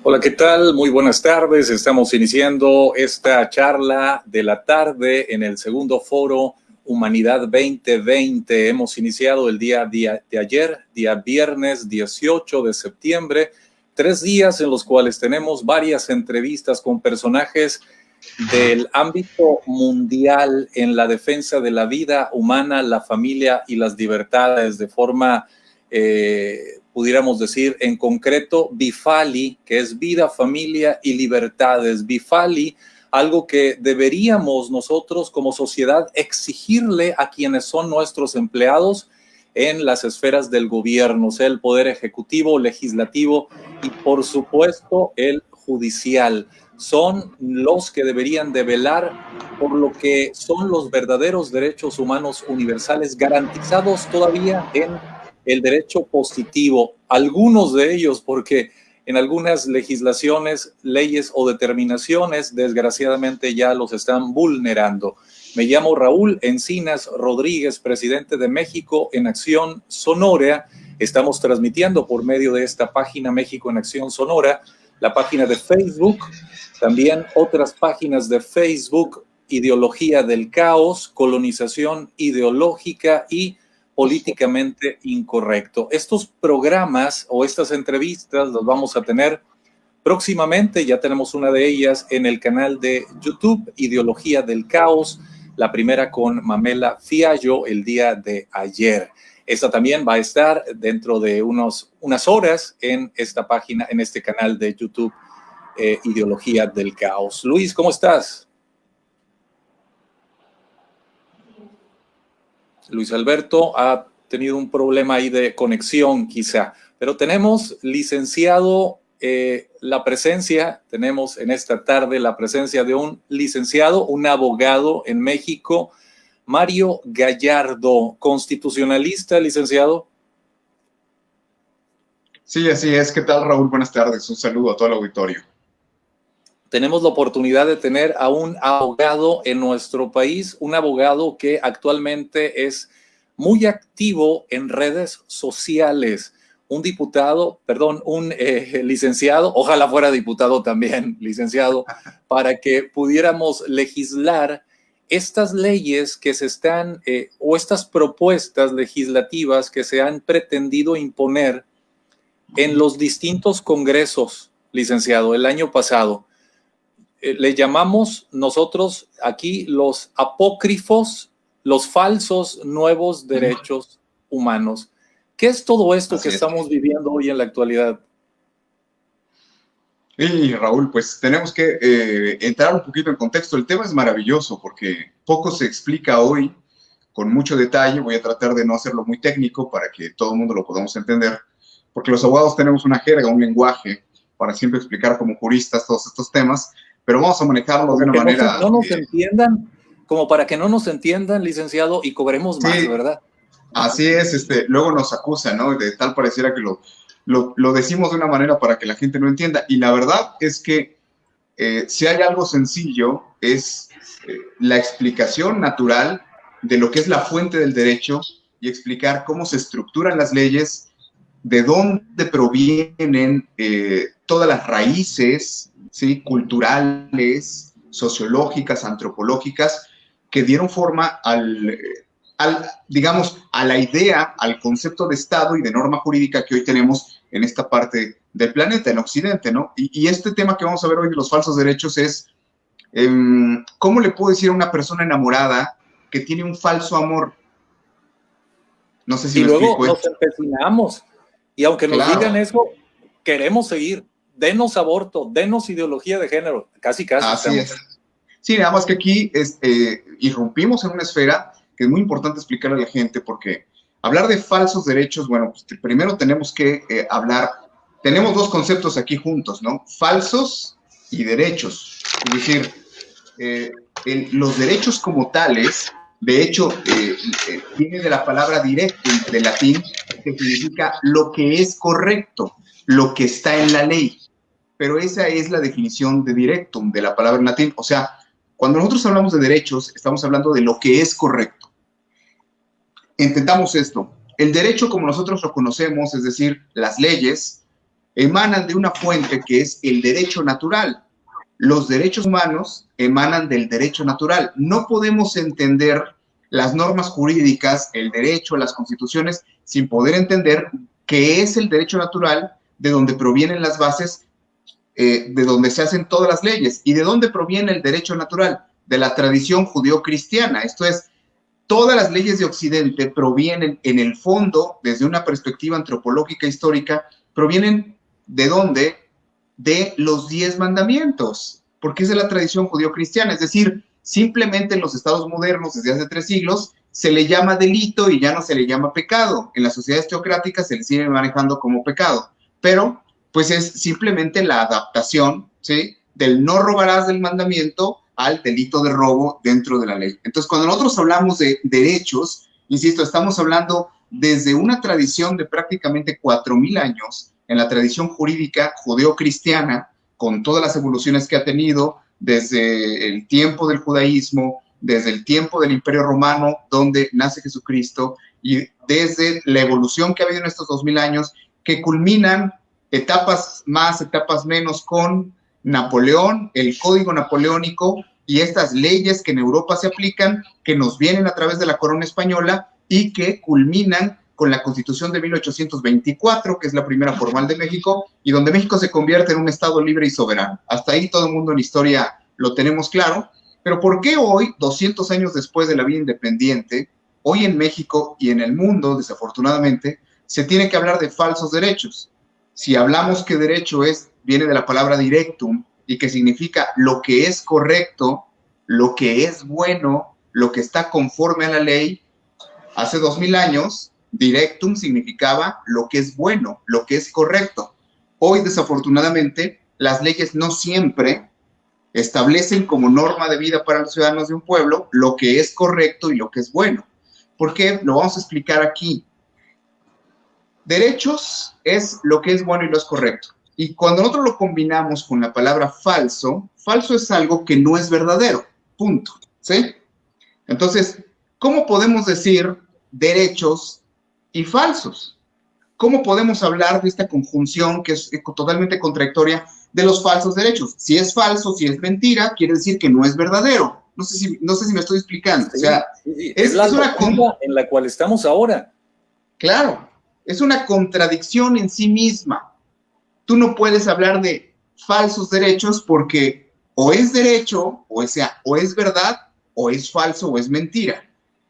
Hola, ¿qué tal? Muy buenas tardes. Estamos iniciando esta charla de la tarde en el segundo foro Humanidad 2020. Hemos iniciado el día de ayer, día viernes 18 de septiembre, 3 días en los cuales tenemos varias entrevistas con personajes del ámbito mundial en la defensa de la vida humana, la familia y las libertades de forma pudiéramos decir, en concreto, Bifali, que es vida, familia y libertades. Bifali, algo que deberíamos nosotros como sociedad exigirle a quienes son nuestros empleados en las esferas del gobierno, sea el poder ejecutivo, legislativo y, por supuesto, el judicial. Son los que deberían de velar por lo que son los verdaderos derechos humanos universales garantizados todavía en el derecho positivo, algunos de ellos porque en algunas legislaciones, leyes o determinaciones, desgraciadamente ya los están vulnerando. Me llamo Raúl Encinas Rodríguez, presidente de México en Acción Sonora. Estamos transmitiendo por medio de esta página México en Acción Sonora, la página de Facebook, también otras páginas de Facebook, Ideología del Caos, Colonización Ideológica y Políticamente Incorrecto. Estos programas o estas entrevistas las vamos a tener próximamente. Ya tenemos una de ellas en el canal de YouTube, Ideología del Caos, la primera con Mamela Fiallo el día de ayer. Esta también va a estar dentro de unas horas en esta página, en este canal de YouTube, Ideología del Caos. Luis, ¿cómo estás? Luis Alberto ha tenido un problema ahí de conexión quizá, pero tenemos licenciado, tenemos en esta tarde la presencia de un licenciado, un abogado en México, Mario Gallardo, constitucionalista, licenciado. Sí, así es. ¿Qué tal, Raúl? Buenas tardes. Un saludo a todo el auditorio. Tenemos la oportunidad de tener a un abogado en nuestro país, un abogado que actualmente es muy activo en redes sociales, un licenciado, ojalá fuera diputado también, licenciado, para que pudiéramos legislar estas leyes que se están, o estas propuestas legislativas que se han pretendido imponer en los distintos congresos, licenciado, el año pasado. Le llamamos nosotros aquí los apócrifos, los falsos nuevos derechos humanos. ¿Qué es todo esto que estamos viviendo hoy en la actualidad? Y Raúl, pues tenemos que entrar un poquito en contexto. El tema es maravilloso porque poco se explica hoy con mucho detalle. Voy a tratar de no hacerlo muy técnico para que todo el mundo lo podamos entender, porque los abogados tenemos una jerga, un lenguaje para siempre explicar como juristas todos estos temas, pero vamos a manejarlo de una manera... No nos entiendan, como para que no nos entiendan, licenciado, y cobremos más, sí, ¿verdad? Así es, luego nos acusan, ¿no? De tal pareciera que lo decimos de una manera para que la gente no entienda. Y la verdad es que si hay algo sencillo, es la explicación natural de lo que es la fuente del derecho y explicar cómo se estructuran las leyes, de dónde provienen todas las raíces, ¿sí?, culturales, sociológicas, antropológicas, que dieron forma digamos, a la idea, al concepto de Estado y de norma jurídica que hoy tenemos en esta parte del planeta, en Occidente, ¿no? Y este tema que vamos a ver hoy de los falsos derechos es, ¿cómo le puedo decir a una persona enamorada que tiene un falso amor? No sé si me explico. Y luego nos empecinamos, y aunque nos digan eso, queremos seguir. Denos aborto, denos ideología de género, casi. Así es. Sí, nada más que aquí irrumpimos en una esfera que es muy importante explicarle a la gente, porque hablar de falsos derechos, bueno, pues primero tenemos que tenemos dos conceptos aquí juntos, ¿no? Falsos y derechos. Es decir, los derechos como tales, de hecho, viene de la palabra directum, de latín, que significa lo que es correcto, lo que está en la ley. Pero esa es la definición de directum, de la palabra en latín. O sea, cuando nosotros hablamos de derechos, estamos hablando de lo que es correcto. Entendamos esto. El derecho, como nosotros lo conocemos, es decir, las leyes, emanan de una fuente que es el derecho natural. Los derechos humanos emanan del derecho natural. No podemos entender las normas jurídicas, el derecho, las constituciones, sin poder entender qué es el derecho natural, de donde provienen las bases, de donde se hacen todas las leyes. ¿Y de dónde proviene el derecho natural? De la tradición judío-cristiana. Esto es, todas las leyes de Occidente provienen, en el fondo, desde una perspectiva antropológica histórica, provienen ¿de dónde? De los 10 mandamientos, porque es de la tradición judío-cristiana. Es decir, simplemente en los estados modernos, desde hace 3 siglos, se le llama delito y ya no se le llama pecado. En las sociedades teocráticas se le sigue manejando como pecado, pero pues es simplemente la adaptación, ¿sí?, del no robarás del mandamiento al delito de robo dentro de la ley. Entonces, cuando nosotros hablamos de derechos, insisto, estamos hablando desde una tradición de prácticamente 4,000 años, en la tradición jurídica judeo-cristiana, con todas las evoluciones que ha tenido desde el tiempo del judaísmo, desde el tiempo del Imperio Romano, donde nace Jesucristo, y desde la evolución que ha habido en estos 2,000 años, que culminan etapas más, etapas menos, con Napoleón, el Código Napoleónico y estas leyes que en Europa se aplican, que nos vienen a través de la corona española y que culminan con la Constitución de 1824, que es la primera formal de México, y donde México se convierte en un estado libre y soberano. Hasta ahí todo el mundo en historia lo tenemos claro, pero ¿por qué hoy, 200 años después de la vida independiente, hoy en México y en el mundo, desafortunadamente, se tiene que hablar de falsos derechos? Si hablamos que derecho viene de la palabra directum, y que significa lo que es correcto, lo que es bueno, lo que está conforme a la ley, hace 2,000 años, directum significaba lo que es bueno, lo que es correcto. Hoy, desafortunadamente, las leyes no siempre establecen como norma de vida para los ciudadanos de un pueblo lo que es correcto y lo que es bueno. ¿Por qué? Lo vamos a explicar aquí. Derechos es lo que es bueno y lo es correcto. Y cuando nosotros lo combinamos con la palabra falso, falso es algo que no es verdadero, punto, ¿sí? Entonces, ¿cómo podemos decir derechos y falsos? ¿Cómo podemos hablar de esta conjunción que es totalmente contradictoria de los falsos derechos? Si es falso, si es mentira, quiere decir que no es verdadero. No sé si me estoy explicando. Sí, o sea, sí. Es la locura en la cual estamos ahora. Claro, es una contradicción en sí misma. Tú no puedes hablar de falsos derechos porque o es derecho, o sea, o es verdad, o es falso, o es mentira.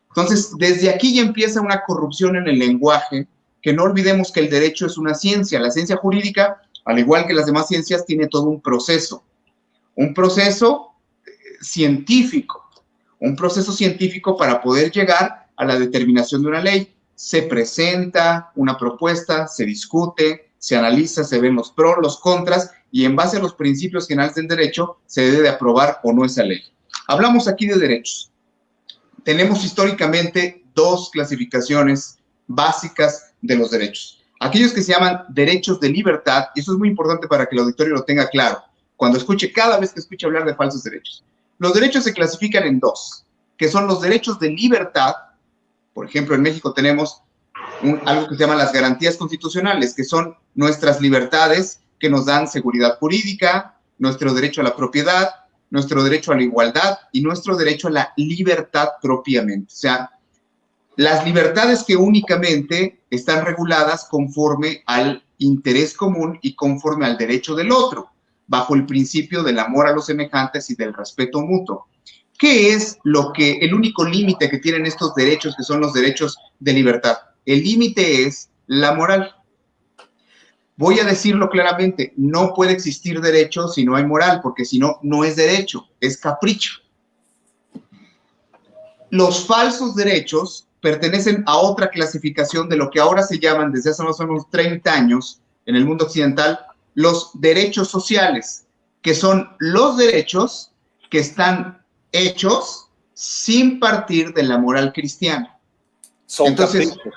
Entonces, desde aquí ya empieza una corrupción en el lenguaje, que no olvidemos que el derecho es una ciencia. La ciencia jurídica, al igual que las demás ciencias, tiene todo un proceso científico, para poder llegar a la determinación de una ley. Se presenta una propuesta, se discute, se analiza, se ven los pros, los contras, y en base a los principios generales del derecho se debe de aprobar o no esa ley. Hablamos aquí de derechos. Tenemos históricamente 2 clasificaciones básicas de los derechos. Aquellos que se llaman derechos de libertad, y eso es muy importante para que el auditorio lo tenga claro, cada vez que escuche hablar de falsos derechos. Los derechos se clasifican en 2, que son los derechos de libertad. Por ejemplo, en México tenemos algo que se llama las garantías constitucionales, que son nuestras libertades que nos dan seguridad jurídica, nuestro derecho a la propiedad, nuestro derecho a la igualdad y nuestro derecho a la libertad propiamente. O sea, las libertades que únicamente están reguladas conforme al interés común y conforme al derecho del otro, bajo el principio del amor a los semejantes y del respeto mutuo. ¿Qué es el único límite que tienen estos derechos, que son los derechos de libertad? El límite es la moral. Voy a decirlo claramente, no puede existir derecho si no hay moral, porque si no, no es derecho, es capricho. Los falsos derechos pertenecen a otra clasificación de lo que ahora se llaman, desde hace más o menos 30 años, en el mundo occidental, los derechos sociales, que son los derechos que están hechos sin partir de la moral cristiana. Entonces, caprichos.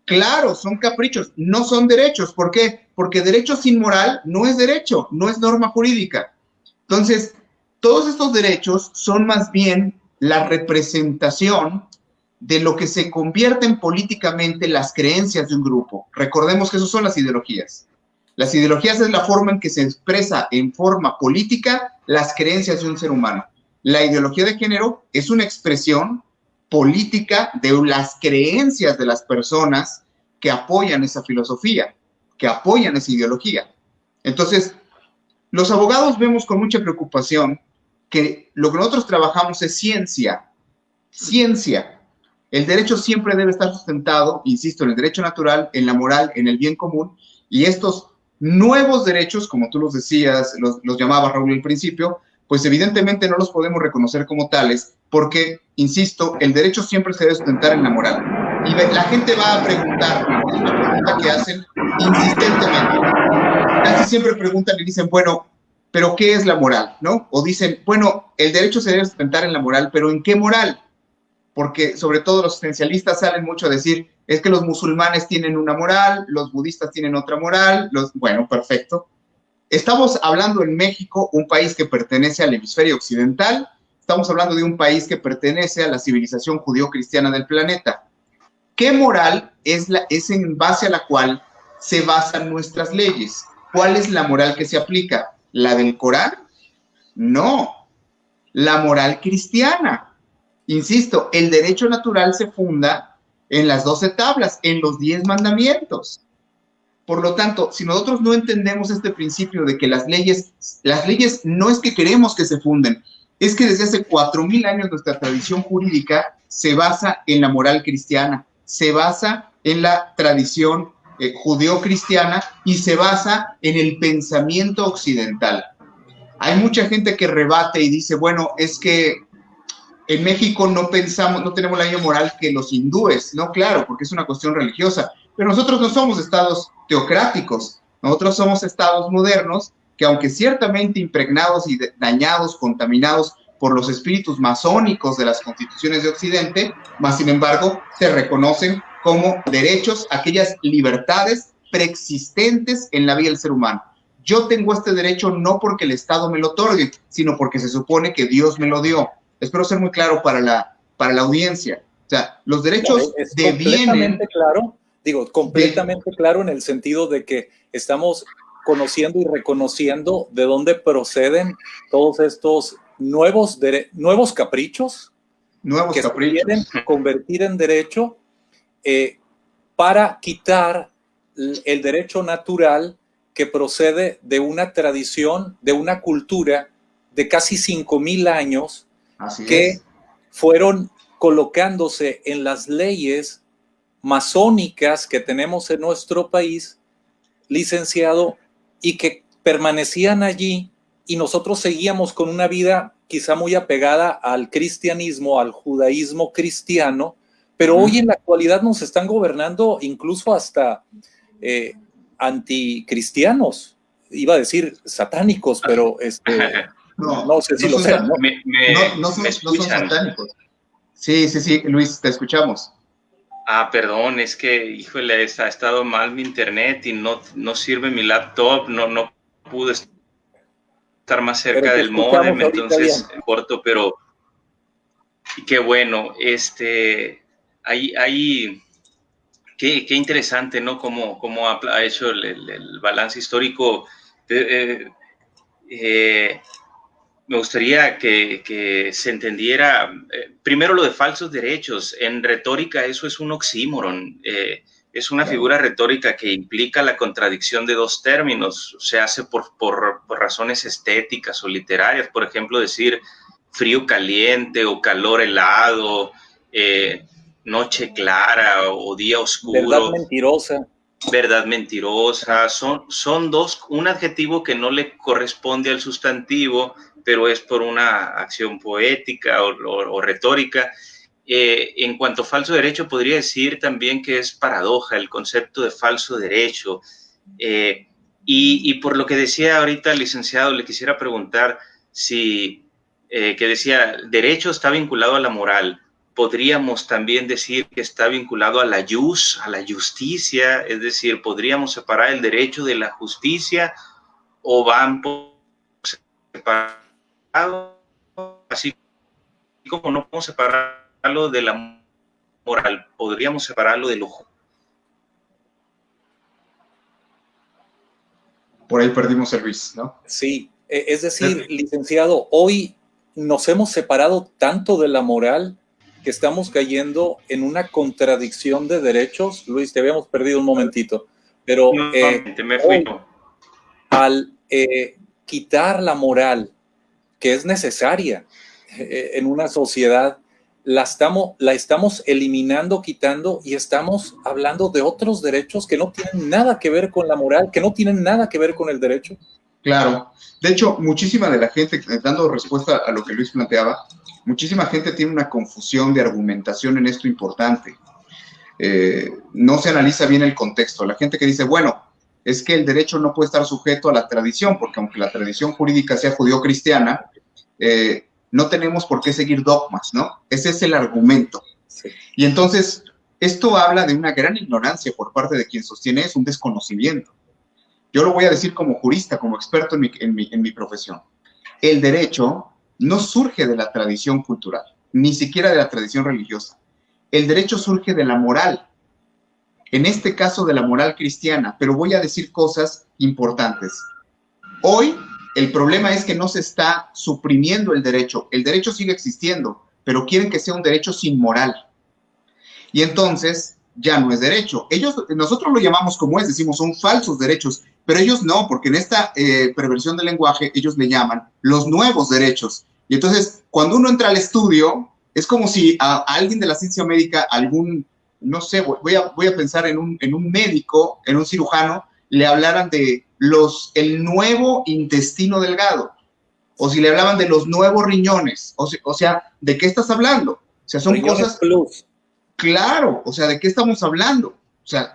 Claro, son caprichos, no son derechos. ¿Por qué? Porque derecho sin moral no es derecho, no es norma jurídica. Entonces, todos estos derechos son más bien la representación de lo que se convierten políticamente las creencias de un grupo. Recordemos que eso son las ideologías. Las ideologías es la forma en que se expresa en forma política las creencias de un ser humano. La ideología de género es una expresión política de las creencias de las personas que apoyan esa filosofía, que apoyan esa ideología. Entonces, los abogados vemos con mucha preocupación que lo que nosotros trabajamos es ciencia. Ciencia. El derecho siempre debe estar sustentado, insisto, en el derecho natural, en la moral, en el bien común, y estos nuevos derechos, como tú los decías, los llamaba Raúl al principio, pues evidentemente no los podemos reconocer como tales, porque, insisto, el derecho siempre se debe sustentar en la moral. Y la gente va a preguntar, es una pregunta que hacen insistentemente. Casi siempre preguntan y dicen, bueno, pero ¿qué es la moral? ¿No? O dicen, bueno, el derecho se debe sustentar en la moral, pero ¿en qué moral? Porque sobre todo los esencialistas salen mucho a decir, es que los musulmanes tienen una moral, los budistas tienen otra moral, bueno, perfecto. Estamos hablando en México, un país que pertenece al hemisferio occidental, estamos hablando de un país que pertenece a la civilización judío-cristiana del planeta. ¿Qué moral es en base a la cual se basan nuestras leyes? ¿Cuál es la moral que se aplica? ¿La del Corán? No, la moral cristiana. Insisto, el derecho natural se funda en las 12 tablas, en los 10 mandamientos. Por lo tanto, si nosotros no entendemos este principio de que las leyes no es que queremos que se funden, es que desde hace 4,000 años nuestra tradición jurídica se basa en la moral cristiana, se basa en la tradición judeo-cristiana y se basa en el pensamiento occidental. Hay mucha gente que rebate y dice, bueno, es que en México no tenemos la misma moral que los hindúes, no, claro, porque es una cuestión religiosa, pero nosotros no somos estados teocráticos, nosotros somos estados modernos que aunque ciertamente impregnados y dañados, contaminados por los espíritus masónicos de las constituciones de Occidente, más sin embargo se reconocen como derechos, aquellas libertades preexistentes en la vida del ser humano. Yo tengo este derecho no porque el Estado me lo otorgue, sino porque se supone que Dios me lo dio. Espero ser muy claro para la audiencia. O sea, los derechos claro, es devienen... completamente claro, digo, completamente claro en el sentido de que estamos conociendo y reconociendo de dónde proceden todos estos nuevos caprichos que se quieren convertir en derecho para quitar el derecho natural que procede de una tradición, de una cultura de casi 5,000 años que fueron colocándose en las leyes masónicas que tenemos en nuestro país, licenciado, y que permanecían allí y nosotros seguíamos con una vida quizá muy apegada al cristianismo, al judaísmo cristiano, pero hoy en la actualidad nos están gobernando incluso hasta anticristianos, iba a decir satánicos, pero no sé si lo sean, ¿no? No son satánicos. Sí, Luis, te escuchamos. Perdón, es que, híjole, ha estado mal mi internet y no sirve mi laptop, no pude estar más cerca del módem, entonces corto, pero qué bueno, qué interesante, ¿no? Cómo ha hecho el balance histórico. Me gustaría que se entendiera, primero lo de falsos derechos. En retórica eso es un oxímoron, es una figura retórica que implica la contradicción de dos términos, se hace por razones estéticas o literarias, por ejemplo decir frío caliente o calor helado, noche clara o día oscuro. Verdad mentirosa. Verdad mentirosa, son dos, un adjetivo que no le corresponde al sustantivo, pero es por una acción poética o retórica. En cuanto a falso derecho, podría decir también que es paradoja el concepto de falso derecho. Y por lo que decía ahorita el licenciado, le quisiera preguntar si, que decía, derecho está vinculado a la moral. Podríamos también decir que está vinculado a la justicia, es decir, podríamos separar el derecho de la justicia o van por separado, así como no podemos separarlo de la moral, podríamos separarlo de lo. por ahí perdimos el Luis, ¿no? Sí, es decir, licenciado, hoy nos hemos separado tanto de la moral que estamos cayendo en una contradicción de derechos. Luis, te habíamos perdido un momentito, pero me fui. hoy, al quitar la moral, que es necesaria en una sociedad, la estamos eliminando, quitando, y estamos hablando de otros derechos que no tienen nada que ver con la moral, que no tienen nada que ver con el derecho. Claro. De hecho, muchísima de la gente, dando respuesta a lo que Luis planteaba, muchísima gente tiene una confusión de argumentación en esto importante. No se analiza bien el contexto. La gente que dice, bueno, es que el derecho no puede estar sujeto a la tradición, porque aunque la tradición jurídica sea judío-cristiana, no tenemos por qué seguir dogmas, ¿no? Ese es el argumento. Sí. Y entonces, esto habla de una gran ignorancia por parte de quien sostiene eso, un desconocimiento. Yo lo voy a decir como jurista, como experto en mi profesión. El derecho no surge de la tradición cultural, ni siquiera de la tradición religiosa. El derecho surge de la moral, en este caso de la moral cristiana, pero voy a decir cosas importantes. Hoy, el problema es que no se está suprimiendo el derecho sigue existiendo, pero quieren que sea un derecho sin moral. Y entonces, ya no es derecho. Nosotros lo llamamos como es, decimos son falsos derechos, pero ellos no, porque en esta perversión del lenguaje, ellos le llaman los nuevos derechos. Y entonces, cuando uno entra al estudio, es como si a alguien de la ciencia médica, no sé, voy a pensar en un médico, en un cirujano, le hablaran de el nuevo intestino delgado, o si le hablaban de los nuevos riñones, o sea, ¿de qué estás hablando? O sea, son riñones cosas... plus. Claro, o sea, ¿de qué estamos hablando? O sea,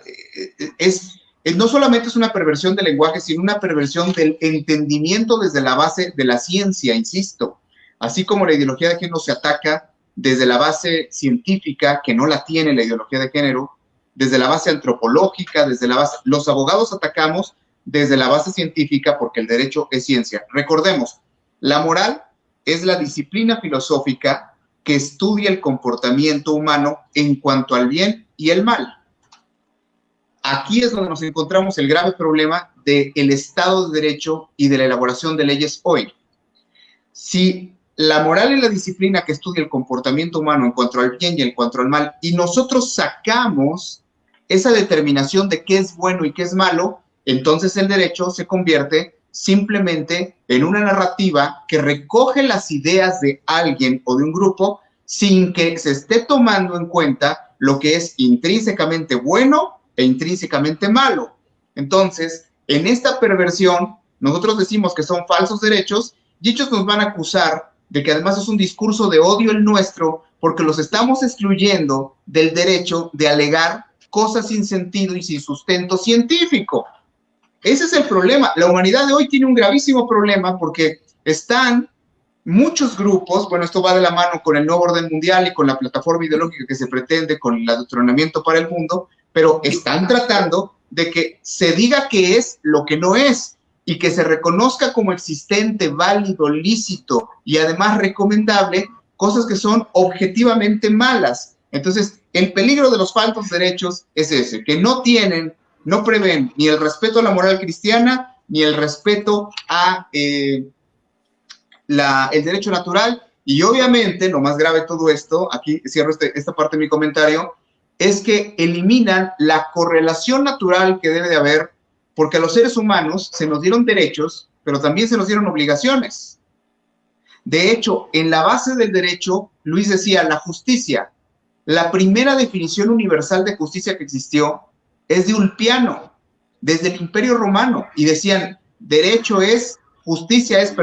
no solamente es una perversión del lenguaje, sino una perversión del entendimiento desde la base de la ciencia, insisto. Así como la ideología de género se ataca desde la base científica, que no la tiene la ideología de género, desde la base antropológica, desde la base... Los abogados atacamos desde la base científica porque el derecho es ciencia. Recordemos, la moral es la disciplina filosófica que estudia el comportamiento humano en cuanto al bien y el mal. Aquí es donde nos encontramos el grave problema del Estado de Derecho y de la elaboración de leyes hoy. Si la moral es la disciplina que estudia el comportamiento humano en cuanto al bien y en cuanto al mal, y nosotros sacamos esa determinación de qué es bueno y qué es malo, entonces el derecho se convierte simplemente en una narrativa que recoge las ideas de alguien o de un grupo sin que se esté tomando en cuenta lo que es intrínsecamente bueno e intrínsecamente malo. Entonces, en esta perversión, nosotros decimos que son falsos derechos y ellos nos van a acusar de que además es un discurso de odio el nuestro porque los estamos excluyendo del derecho de alegar cosas sin sentido y sin sustento científico. Ese es el problema. La humanidad de hoy tiene un gravísimo problema porque están muchos grupos, bueno, esto va de la mano con el nuevo orden mundial y con la plataforma ideológica que se pretende con el adoctrinamiento para el mundo, pero están tratando de que se diga que es lo que no es y que se reconozca como existente, válido, lícito y además recomendable cosas que son objetivamente malas. Entonces, el peligro de los falsos derechos es ese, que no prevén ni el respeto a la moral cristiana, ni el respeto a el derecho natural, y obviamente, lo más grave de todo esto, aquí cierro esta parte de mi comentario, es que eliminan la correlación natural que debe de haber, porque a los seres humanos se nos dieron derechos, pero también se nos dieron obligaciones. De hecho, en la base del derecho, Luis decía, la justicia, la primera definición universal de justicia que existió es de Ulpiano, desde el Imperio Romano, y decían, justicia es,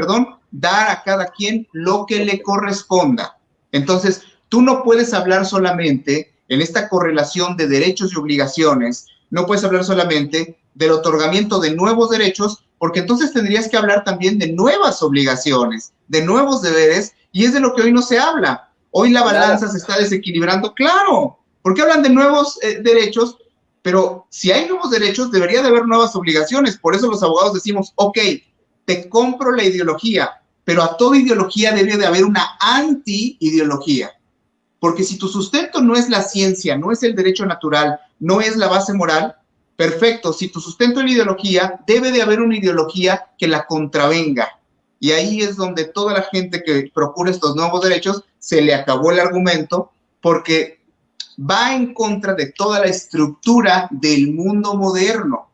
dar a cada quien lo que le corresponda. Entonces, tú no puedes hablar solamente en esta correlación de derechos y obligaciones, no puedes hablar solamente del otorgamiento de nuevos derechos, porque entonces tendrías que hablar también de nuevas obligaciones, de nuevos deberes, y es de lo que hoy no se habla. Hoy la balanza se está desequilibrando, claro, porque hablan de nuevos derechos, pero si hay nuevos derechos, debería de haber nuevas obligaciones. Por eso los abogados decimos, ok, te compro la ideología, pero a toda ideología debe de haber una anti-ideología. Porque si tu sustento no es la ciencia, no es el derecho natural, no es la base moral, Perfecto, si tu sustento es la ideología, debe de haber una ideología que la contravenga. Y ahí es donde toda la gente que procura estos nuevos derechos se le acabó el argumento, porque va en contra de toda la estructura del mundo moderno.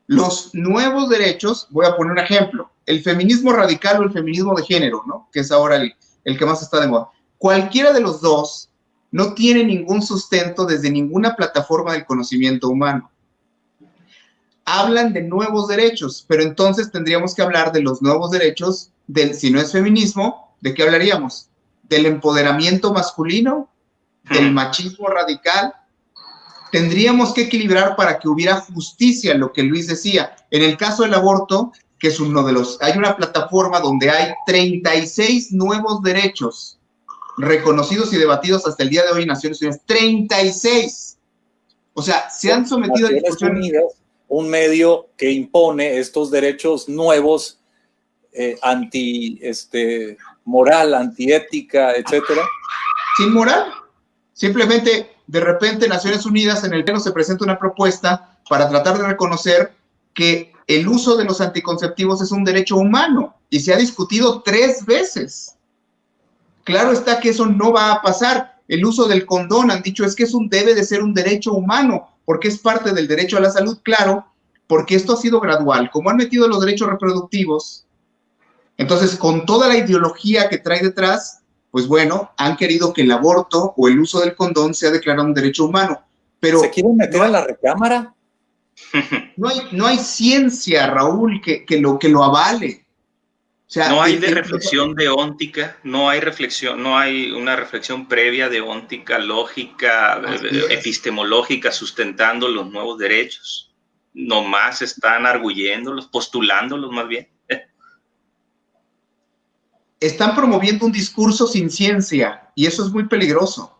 Los nuevos derechos, voy a poner un ejemplo, el feminismo radical o el feminismo de género, ¿no? Que es ahora el que más está de moda. Cualquiera de los dos no tiene ningún sustento desde ninguna plataforma del conocimiento humano. Hablan de nuevos derechos, pero entonces tendríamos que hablar de los nuevos derechos del, si no es feminismo, ¿de qué hablaríamos? ¿Del empoderamiento masculino? ¿Del machismo radical? Tendríamos que equilibrar para que hubiera justicia, lo que Luis decía. En el caso del aborto, que es uno de los, hay una plataforma donde hay 36 nuevos derechos reconocidos y debatidos hasta el día de hoy en Naciones Unidas. 36. O sea, se han sometido a discusión. Unidas, un medio que impone estos derechos nuevos, moral, antiética, etcétera. Sin moral. Simplemente, de repente, Naciones Unidas en el pleno se presenta una propuesta para tratar de reconocer que el uso de los anticonceptivos es un derecho humano y se ha discutido 3 veces. Claro está que eso no va a pasar. El uso del condón, han dicho, es que debe de ser un derecho humano, porque es parte del derecho a la salud, claro, porque esto ha sido gradual. Como han metido los derechos reproductivos, entonces, con toda la ideología que trae detrás, pues bueno, han querido que el aborto o el uso del condón sea declarado un derecho humano. Pero ¿se quieren meter a la recámara? No hay ciencia, Raúl, que lo avale. O sea, no hay reflexión deóntica, no hay una reflexión previa deóntica, lógica, epistemológica, sustentando los nuevos derechos. Nomás están arguyéndolos, postulándolos más bien. Están promoviendo un discurso sin ciencia y eso es muy peligroso.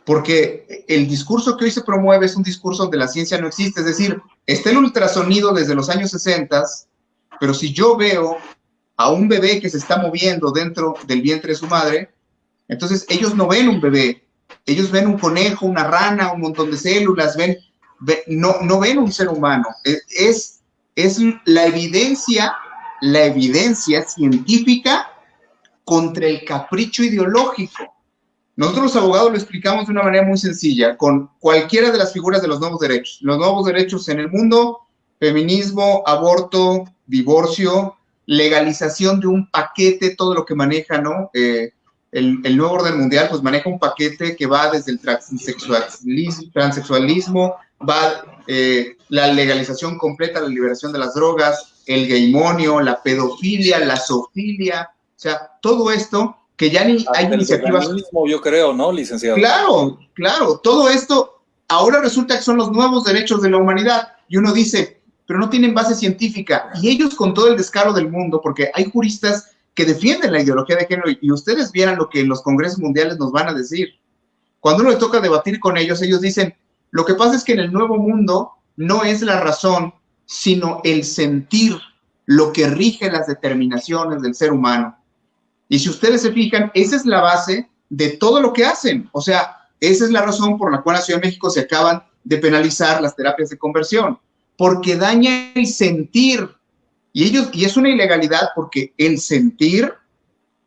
Porque el discurso que hoy se promueve es un discurso donde la ciencia no existe. Es decir, está el ultrasonido desde los años 60, pero si yo veo a un bebé que se está moviendo dentro del vientre de su madre, entonces ellos no ven un bebé, ellos ven un conejo, una rana, un montón de células, no ven un ser humano. Es la evidencia científica contra el capricho ideológico. Nosotros los abogados lo explicamos de una manera muy sencilla, con cualquiera de las figuras de los nuevos derechos. Los nuevos derechos en el mundo: feminismo, aborto, divorcio, legalización de un paquete, todo lo que maneja, ¿no? El nuevo orden mundial, pues maneja un paquete que va desde el transexualismo, va la legalización completa, la liberación de las drogas, el gaymonio, la pedofilia, la zoofilia, o sea, todo esto que ya ni hay iniciativas. Yo creo, ¿no, licenciado? Claro, todo esto ahora resulta que son los nuevos derechos de la humanidad y uno dice, pero no tienen base científica, y ellos con todo el descaro del mundo, porque hay juristas que defienden la ideología de género y ustedes vieran lo que en los congresos mundiales nos van a decir. Cuando uno le toca debatir con ellos, ellos dicen, lo que pasa es que en el nuevo mundo no es la razón, sino el sentir lo que rige las determinaciones del ser humano. Y si ustedes se fijan, esa es la base de todo lo que hacen. O sea, esa es la razón por la cual en la Ciudad de México se acaban de penalizar las terapias de conversión, porque daña el sentir. Y es una ilegalidad porque el sentir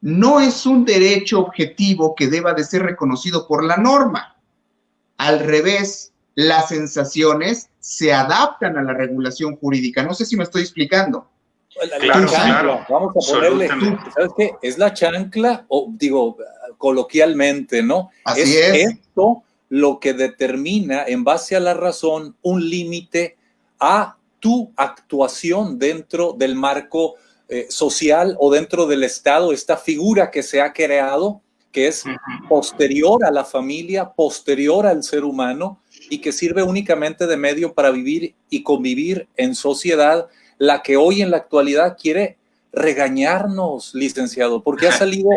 no es un derecho objetivo que deba de ser reconocido por la norma. Al revés, las sensaciones se adaptan a la regulación jurídica. No sé si me estoy explicando. Claro. Vamos a ponerle, ¿sabes qué? Es la chancla, o digo coloquialmente, ¿no? Así es. Esto lo que determina, en base a la razón, un límite a tu actuación dentro del marco social o dentro del Estado, esta figura que se ha creado, que es posterior a la familia, posterior al ser humano, y que sirve únicamente de medio para vivir y convivir en sociedad, la que hoy en la actualidad quiere regañarnos, licenciado, porque ha salido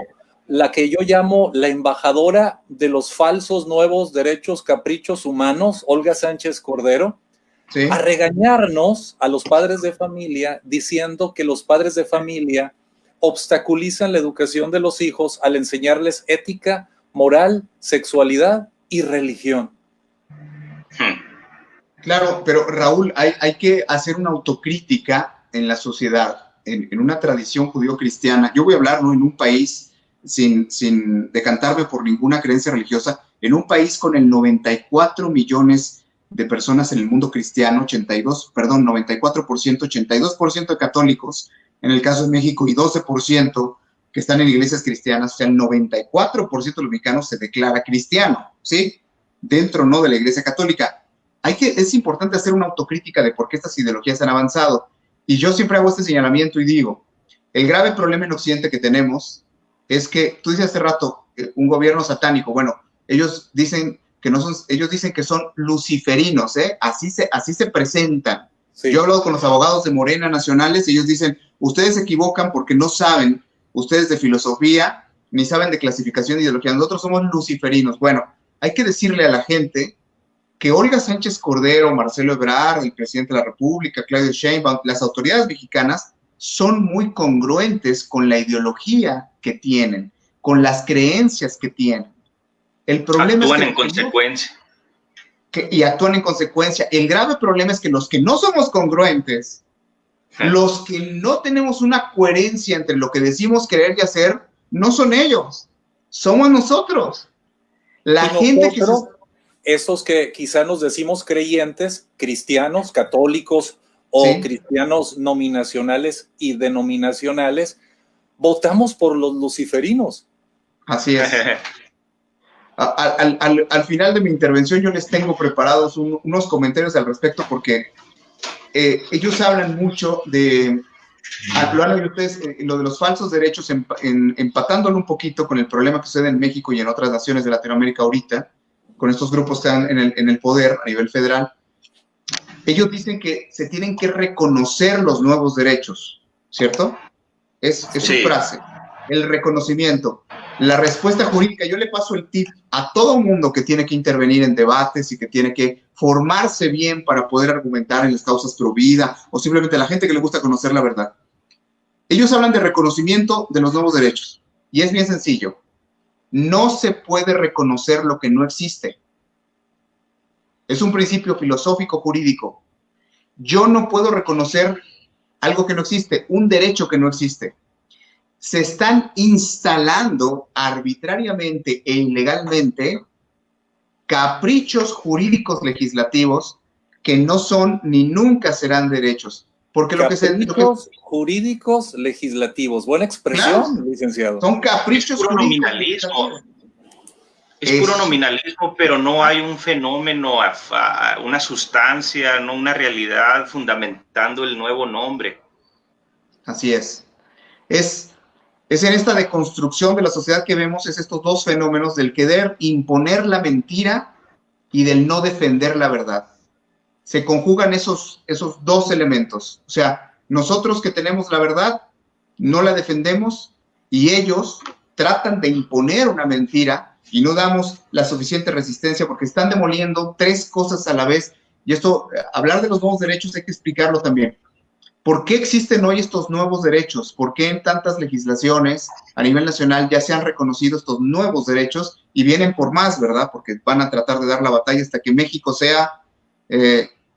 la que yo llamo la embajadora de los falsos nuevos derechos, caprichos humanos, Olga Sánchez Cordero, ¿sí?, a regañarnos a los padres de familia, diciendo que los padres de familia obstaculizan la educación de los hijos al enseñarles ética, moral, sexualidad y religión. Claro, pero Raúl, hay que hacer una autocrítica en la sociedad, en una tradición judío-cristiana. Yo voy a hablar, ¿no?, en un país sin decantarme por ninguna creencia religiosa, en un país con el 94 millones de personas en el mundo cristiano, 94%, 82% de católicos, en el caso de México, y 12% que están en iglesias cristianas, o sea, el 94% de los mexicanos se declara cristiano, ¿sí? Dentro, ¿no?, de la iglesia católica. Es importante hacer una autocrítica de por qué estas ideologías han avanzado. Y yo siempre hago este señalamiento y digo, el grave problema en Occidente que tenemos es que, tú dices hace rato, un gobierno satánico. Bueno, ellos dicen que no son, ellos dicen que son luciferinos, ¿eh? Así se presentan. Sí. Yo he hablado con los abogados de Morena nacionales y ellos dicen, ustedes se equivocan porque no saben, ustedes de filosofía, ni saben de clasificación de ideología. Nosotros somos luciferinos. Bueno, hay que decirle a la gente que Olga Sánchez Cordero, Marcelo Ebrard, el presidente de la República, Claudio Sheinbaum, las autoridades mexicanas son muy congruentes con la ideología que tienen, con las creencias que tienen. El problema actúan es que en consecuencia. Y actúan en consecuencia. El grave problema es que los que no somos congruentes, los que no tenemos una coherencia entre lo que decimos querer y hacer, no son ellos, somos nosotros. La gente que esos que quizá nos decimos creyentes, cristianos, católicos o sí, cristianos nominacionales y denominacionales, votamos por los luciferinos. Así es. Al final de mi intervención yo les tengo preparados unos comentarios al respecto porque ellos hablan mucho de, lo han oído ustedes, lo de los falsos derechos, empatándolo un poquito con el problema que sucede en México y en otras naciones de Latinoamérica ahorita, con estos grupos que están en el poder a nivel federal. Ellos dicen que se tienen que reconocer los nuevos derechos, ¿cierto? Es sí, su frase, el reconocimiento. La respuesta jurídica, yo le paso el tip a todo mundo que tiene que intervenir en debates y que tiene que formarse bien para poder argumentar en las causas pro vida o simplemente a la gente que le gusta conocer la verdad. Ellos hablan de reconocimiento de los nuevos derechos y es bien sencillo. No se puede reconocer lo que no existe. Es un principio filosófico jurídico. Yo no puedo reconocer algo que no existe, un derecho que no existe. Se están instalando arbitrariamente e ilegalmente caprichos jurídicos legislativos que no son ni nunca serán derechos. Porque caprichos jurídicos legislativos. Buena expresión, claro, licenciado. Son caprichos jurídicos. Nominalismo. Es puro nominalismo, pero no hay un fenómeno, una sustancia, no una realidad fundamentando el nuevo nombre. Así es. Es en esta deconstrucción de la sociedad que vemos, es estos dos fenómenos del querer imponer la mentira y del no defender la verdad. Se conjugan esos dos elementos. O sea, nosotros que tenemos la verdad, no la defendemos y ellos tratan de imponer una mentira y no damos la suficiente resistencia porque están demoliendo tres cosas a la vez. Y esto, hablar de los nuevos derechos hay que explicarlo también. ¿Por qué existen hoy estos nuevos derechos? ¿Por qué en tantas legislaciones a nivel nacional ya se han reconocido estos nuevos derechos y vienen por más, ¿verdad? Porque van a tratar de dar la batalla hasta que México sea,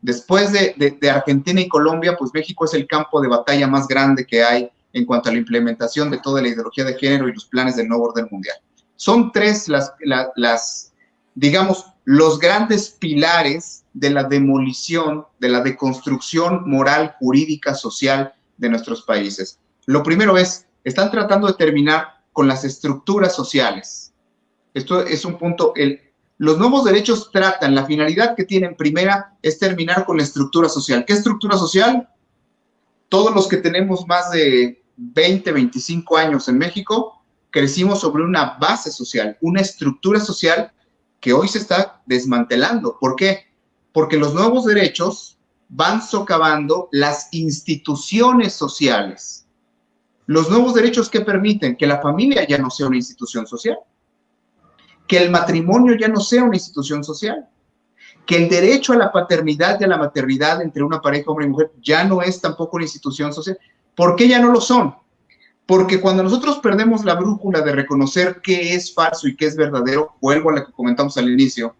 después de Argentina y Colombia, pues México es el campo de batalla más grande que hay en cuanto a la implementación de toda la ideología de género y los planes del nuevo orden mundial. Son tres digamos, los grandes pilares de la demolición, de la deconstrucción moral, jurídica, social de nuestros países. Lo primero están tratando de terminar con las estructuras sociales. Esto es un punto, los nuevos derechos tratan, la finalidad que tienen primera es terminar con la estructura social. ¿Qué estructura social? Todos los que tenemos más de 20, 25 años en México, crecimos sobre una base social, una estructura social que hoy se está desmantelando. ¿Por qué? Porque los nuevos derechos van socavando las instituciones sociales. Los nuevos derechos que permiten que la familia ya no sea una institución social, que el matrimonio ya no sea una institución social, que el derecho a la paternidad y a la maternidad entre una pareja hombre y mujer ya no es tampoco una institución social. ¿Por qué ya no lo son? Porque cuando nosotros perdemos la brújula de reconocer qué es falso y qué es verdadero, vuelvo a lo que comentamos al inicio,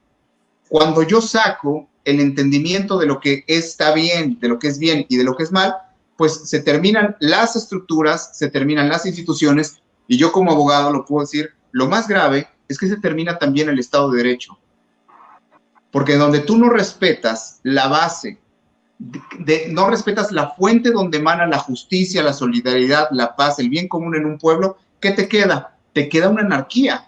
cuando yo saco el entendimiento de lo que está bien, de lo que es bien y de lo que es mal, pues se terminan las estructuras, se terminan las instituciones, y yo como abogado lo puedo decir, lo más grave es que se termina también el Estado de Derecho. Porque donde tú no respetas la base, no respetas la fuente donde emana la justicia, la solidaridad, la paz, el bien común en un pueblo, ¿qué te queda? Te queda una anarquía.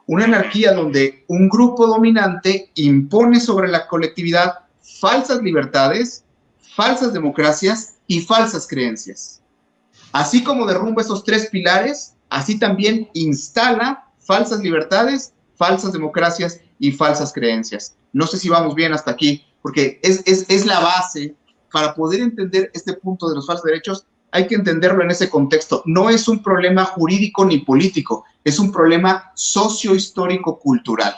Una anarquía donde un grupo dominante impone sobre la colectividad falsas libertades, falsas democracias y falsas creencias. Así como derrumba esos tres pilares, así también instala falsas libertades, falsas democracias y falsas creencias. No sé si vamos bien hasta aquí, porque es la base para poder entender este punto de los falsos derechos. Hay que entenderlo en ese contexto. No es un problema jurídico ni político, es un problema sociohistórico-cultural.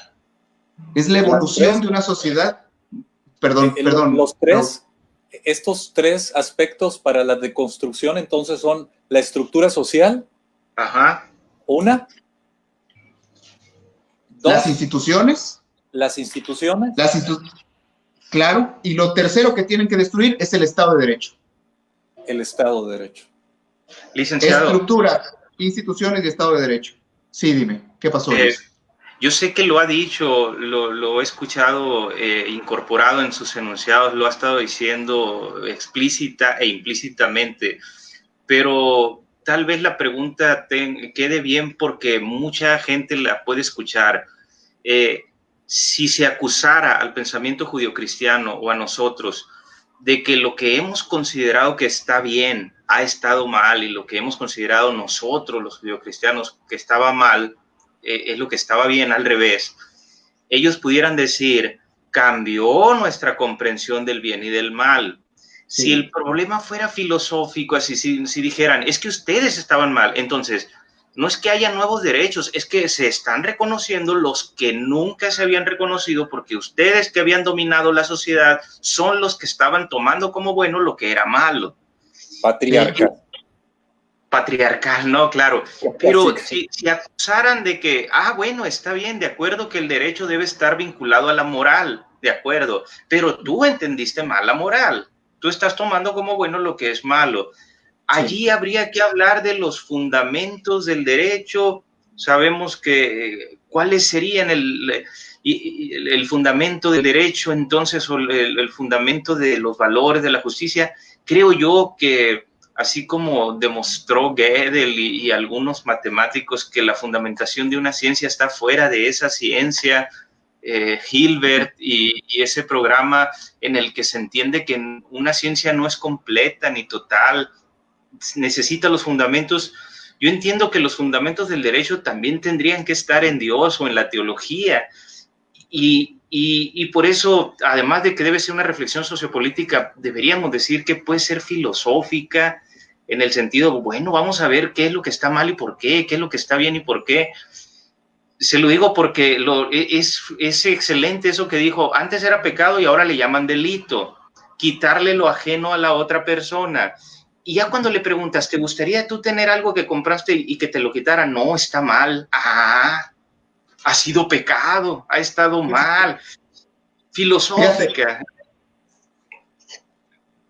Es la evolución de una sociedad. Perdón. Estos tres aspectos para la deconstrucción, entonces, son la estructura social. Ajá. Una. Dos. Las instituciones. Las instituciones. Claro. Y lo tercero que tienen que destruir es el Estado de Derecho. El Estado de Derecho. Licenciado. Estructura, instituciones y Estado de Derecho. Sí, dime, ¿qué pasó, Luis? Yo sé que lo ha dicho, lo he escuchado incorporado en sus enunciados, lo ha estado diciendo explícita e implícitamente, pero tal vez la pregunta quede bien porque mucha gente la puede escuchar. Si se acusara al pensamiento judio-cristiano o a nosotros de que lo que hemos considerado que está bien ha estado mal, y lo que hemos considerado nosotros, los judio-cristianos, que estaba mal, es lo que estaba bien, al revés, ellos pudieran decir, cambió nuestra comprensión del bien y del mal. Sí. Si el problema fuera filosófico, así, si dijeran, es que ustedes estaban mal, entonces, no es que haya nuevos derechos, es que se están reconociendo los que nunca se habían reconocido, porque ustedes que habían dominado la sociedad son los que estaban tomando como bueno lo que era malo. Patriarcal, no, claro. Pero si acusaran de que, bueno, está bien, de acuerdo que el derecho debe estar vinculado a la moral, de acuerdo, pero tú entendiste mal la moral. Tú estás tomando como bueno lo que es malo. Allí habría que hablar de los fundamentos del derecho. Sabemos que cuáles serían el fundamento del derecho, entonces, o el fundamento de los valores de la justicia. Creo yo que, así como demostró Gödel y algunos matemáticos, que la fundamentación de una ciencia está fuera de esa ciencia, Hilbert y ese programa en el que se entiende que una ciencia no es completa ni total, necesita los fundamentos. Yo entiendo que los fundamentos del derecho también tendrían que estar en Dios o en la teología, y por eso, además de que debe ser una reflexión sociopolítica, deberíamos decir que puede ser filosófica, en el sentido, bueno, vamos a ver qué es lo que está mal y por qué es lo que está bien y por qué. Se lo digo porque es excelente eso que dijo, antes era pecado y ahora le llaman delito, quitarle lo ajeno a la otra persona. Y ya cuando le preguntas, ¿te gustaría tú tener algo que compraste y que te lo quitaran? No, está mal. Ha sido pecado, ha estado mal. Filosófica.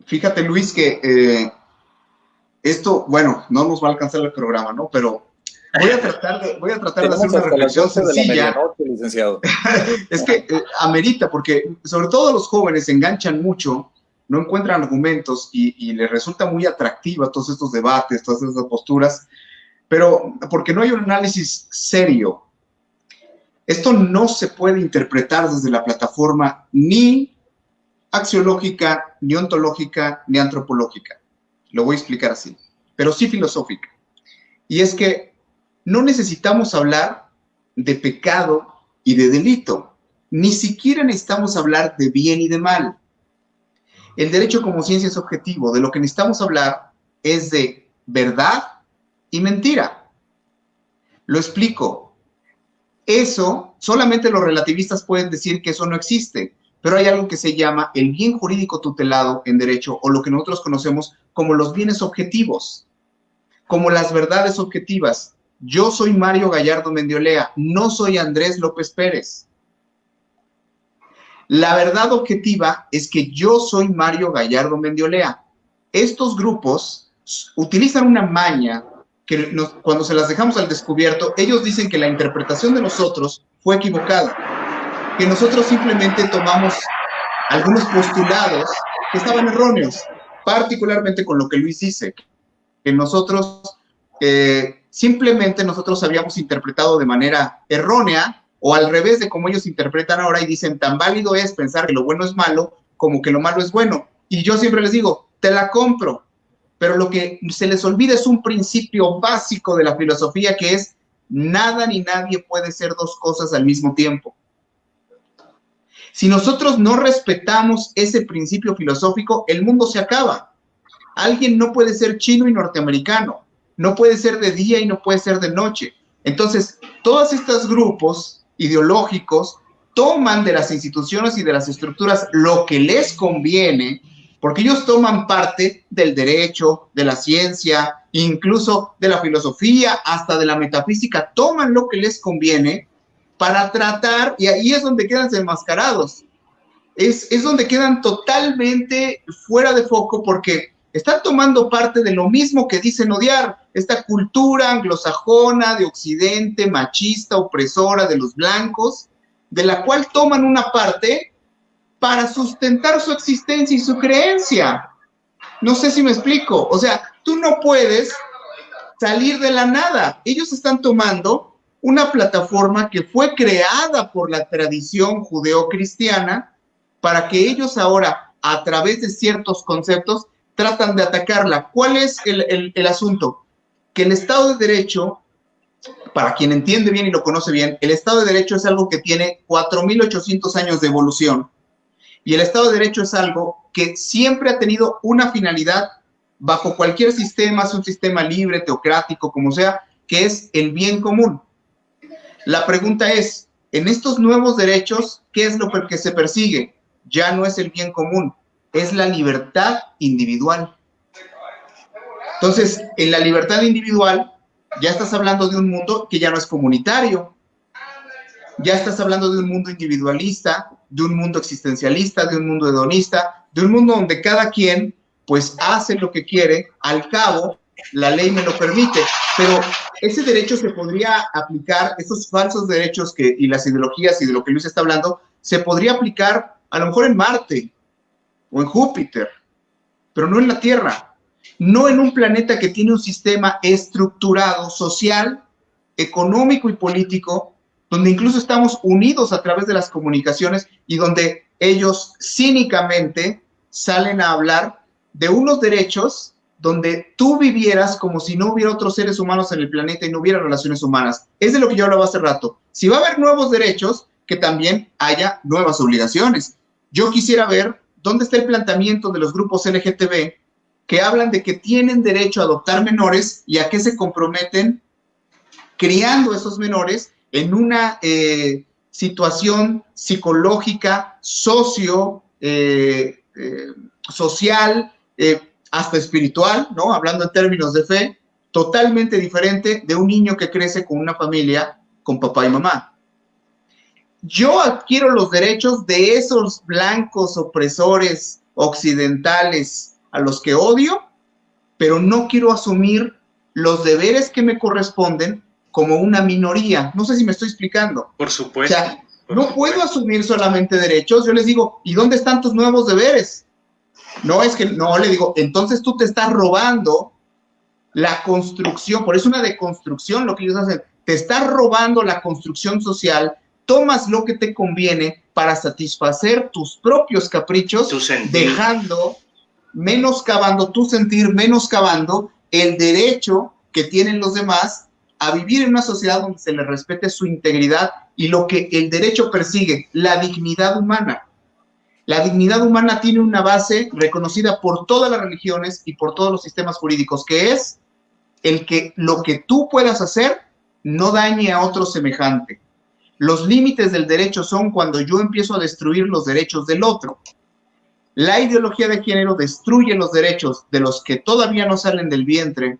Fíjate, Luis, que esto, bueno, no nos va a alcanzar el programa, ¿no? Pero voy a tratar de hacer una reflexión sencilla. Licenciado. Es que amerita, porque sobre todo los jóvenes se enganchan mucho, no encuentran argumentos y les resulta muy atractiva todos estos debates, todas estas posturas, pero porque no hay un análisis serio. Esto no se puede interpretar desde la plataforma ni axiológica, ni ontológica, ni antropológica. Lo voy a explicar así, pero sí filosófica. Y es que no necesitamos hablar de pecado y de delito. Ni siquiera necesitamos hablar de bien y de mal. El derecho como ciencia es objetivo. De lo que necesitamos hablar es de verdad y mentira. Lo explico. Eso, solamente los relativistas pueden decir que eso no existe, pero hay algo que se llama el bien jurídico tutelado en derecho, o lo que nosotros conocemos como los bienes objetivos, como las verdades objetivas. Yo soy Mario Gallardo Mendiolea, no soy Andrés López Pérez. La verdad objetiva es que yo soy Mario Gallardo Mendiolea. Estos grupos utilizan una maña que cuando se las dejamos al descubierto, ellos dicen que la interpretación de nosotros fue equivocada, que nosotros simplemente tomamos algunos postulados que estaban erróneos, particularmente con lo que Luis dice, que nosotros simplemente nosotros habíamos interpretado de manera errónea o al revés de como ellos interpretan ahora y dicen tan válido es pensar que lo bueno es malo como que lo malo es bueno. Y yo siempre les digo, te la compro, pero lo que se les olvida es un principio básico de la filosofía que es nada ni nadie puede ser dos cosas al mismo tiempo. Si nosotros no respetamos ese principio filosófico, el mundo se acaba. Alguien no puede ser chino y norteamericano, no puede ser de día y no puede ser de noche. Entonces, todos estos grupos ideológicos toman de las instituciones y de las estructuras lo que les conviene, porque ellos toman parte del derecho, de la ciencia, incluso de la filosofía, hasta de la metafísica, toman lo que les conviene para tratar, y ahí es donde quedan desenmascarados, es donde quedan totalmente fuera de foco, porque están tomando parte de lo mismo que dicen odiar, esta cultura anglosajona de Occidente, machista, opresora de los blancos, de la cual toman una parte para sustentar su existencia y su creencia. No sé si me explico. O sea, tú no puedes salir de la nada. Ellos están tomando una plataforma que fue creada por la tradición judeocristiana para que ellos ahora, a través de ciertos conceptos, tratan de atacarla. ¿Cuál es el asunto? Que el Estado de Derecho, para quien entiende bien y lo conoce bien, el Estado de Derecho es algo que tiene 4.800 años de evolución. Y el Estado de Derecho es algo que siempre ha tenido una finalidad bajo cualquier sistema, es un sistema libre, teocrático, como sea, que es el bien común. La pregunta es, en estos nuevos derechos, ¿qué es lo que se persigue? Ya no es el bien común, es la libertad individual. Entonces, en la libertad individual, ya estás hablando de un mundo que ya no es comunitario, ya estás hablando de un mundo individualista, de un mundo existencialista, de un mundo hedonista, de un mundo donde cada quien pues hace lo que quiere, al cabo la ley me lo permite, pero ese derecho se podría aplicar, esos falsos derechos y las ideologías y de lo que Luis está hablando, se podría aplicar a lo mejor en Marte o en Júpiter, pero no en la Tierra, no en un planeta que tiene un sistema estructurado, social, económico y político, donde incluso estamos unidos a través de las comunicaciones y donde ellos cínicamente salen a hablar de unos derechos donde tú vivieras como si no hubiera otros seres humanos en el planeta y no hubiera relaciones humanas. Es de lo que yo hablaba hace rato. Si va a haber nuevos derechos, que también haya nuevas obligaciones. Yo quisiera ver dónde está el planteamiento de los grupos LGTB que hablan de que tienen derecho a adoptar menores y a qué se comprometen criando esos menores en una situación psicológica, social, hasta espiritual, ¿no? Hablando en términos de fe, totalmente diferente de un niño que crece con una familia con papá y mamá. Yo adquiero los derechos de esos blancos opresores occidentales a los que odio, pero no quiero asumir los deberes que me corresponden como una minoría. No sé si me estoy explicando. Por supuesto. O sea, no puedo asumir solamente derechos. Yo les digo, ¿y dónde están tus nuevos deberes? No, es que no, le digo, entonces tú te estás robando la construcción, por eso una deconstrucción, lo que ellos hacen, te estás robando la construcción social, tomas lo que te conviene para satisfacer tus propios caprichos, dejando, menoscabando tu sentir, menoscabando el derecho que tienen los demás a vivir en una sociedad donde se les respete su integridad y lo que el derecho persigue, la dignidad humana. La dignidad humana tiene una base reconocida por todas las religiones y por todos los sistemas jurídicos, que es el que lo que tú puedas hacer no dañe a otro semejante. Los límites del derecho son cuando yo empiezo a destruir los derechos del otro. La ideología de género destruye los derechos de los que todavía no salen del vientre,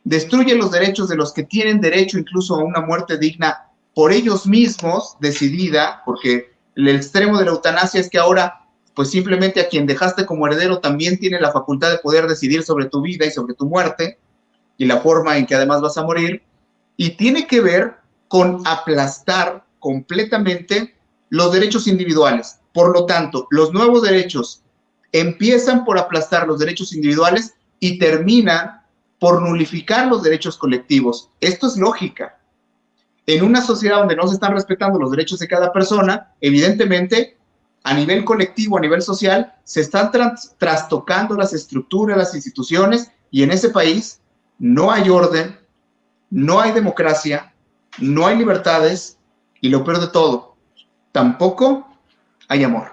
destruye los derechos de los que tienen derecho incluso a una muerte digna por ellos mismos, decidida, porque El extremo de la eutanasia es que ahora, pues simplemente a quien dejaste como heredero también tiene la facultad de poder decidir sobre tu vida y sobre tu muerte y la forma en que además vas a morir. Y tiene que ver con aplastar completamente los derechos individuales. Por lo tanto, los nuevos derechos empiezan por aplastar los derechos individuales y terminan por nulificar los derechos colectivos. Esto es lógica. En una sociedad donde no se están respetando los derechos de cada persona, evidentemente, a nivel colectivo, a nivel social, se están trastocando las estructuras, las instituciones, y en ese país no hay orden, no hay democracia, no hay libertades, y lo peor de todo, tampoco hay amor.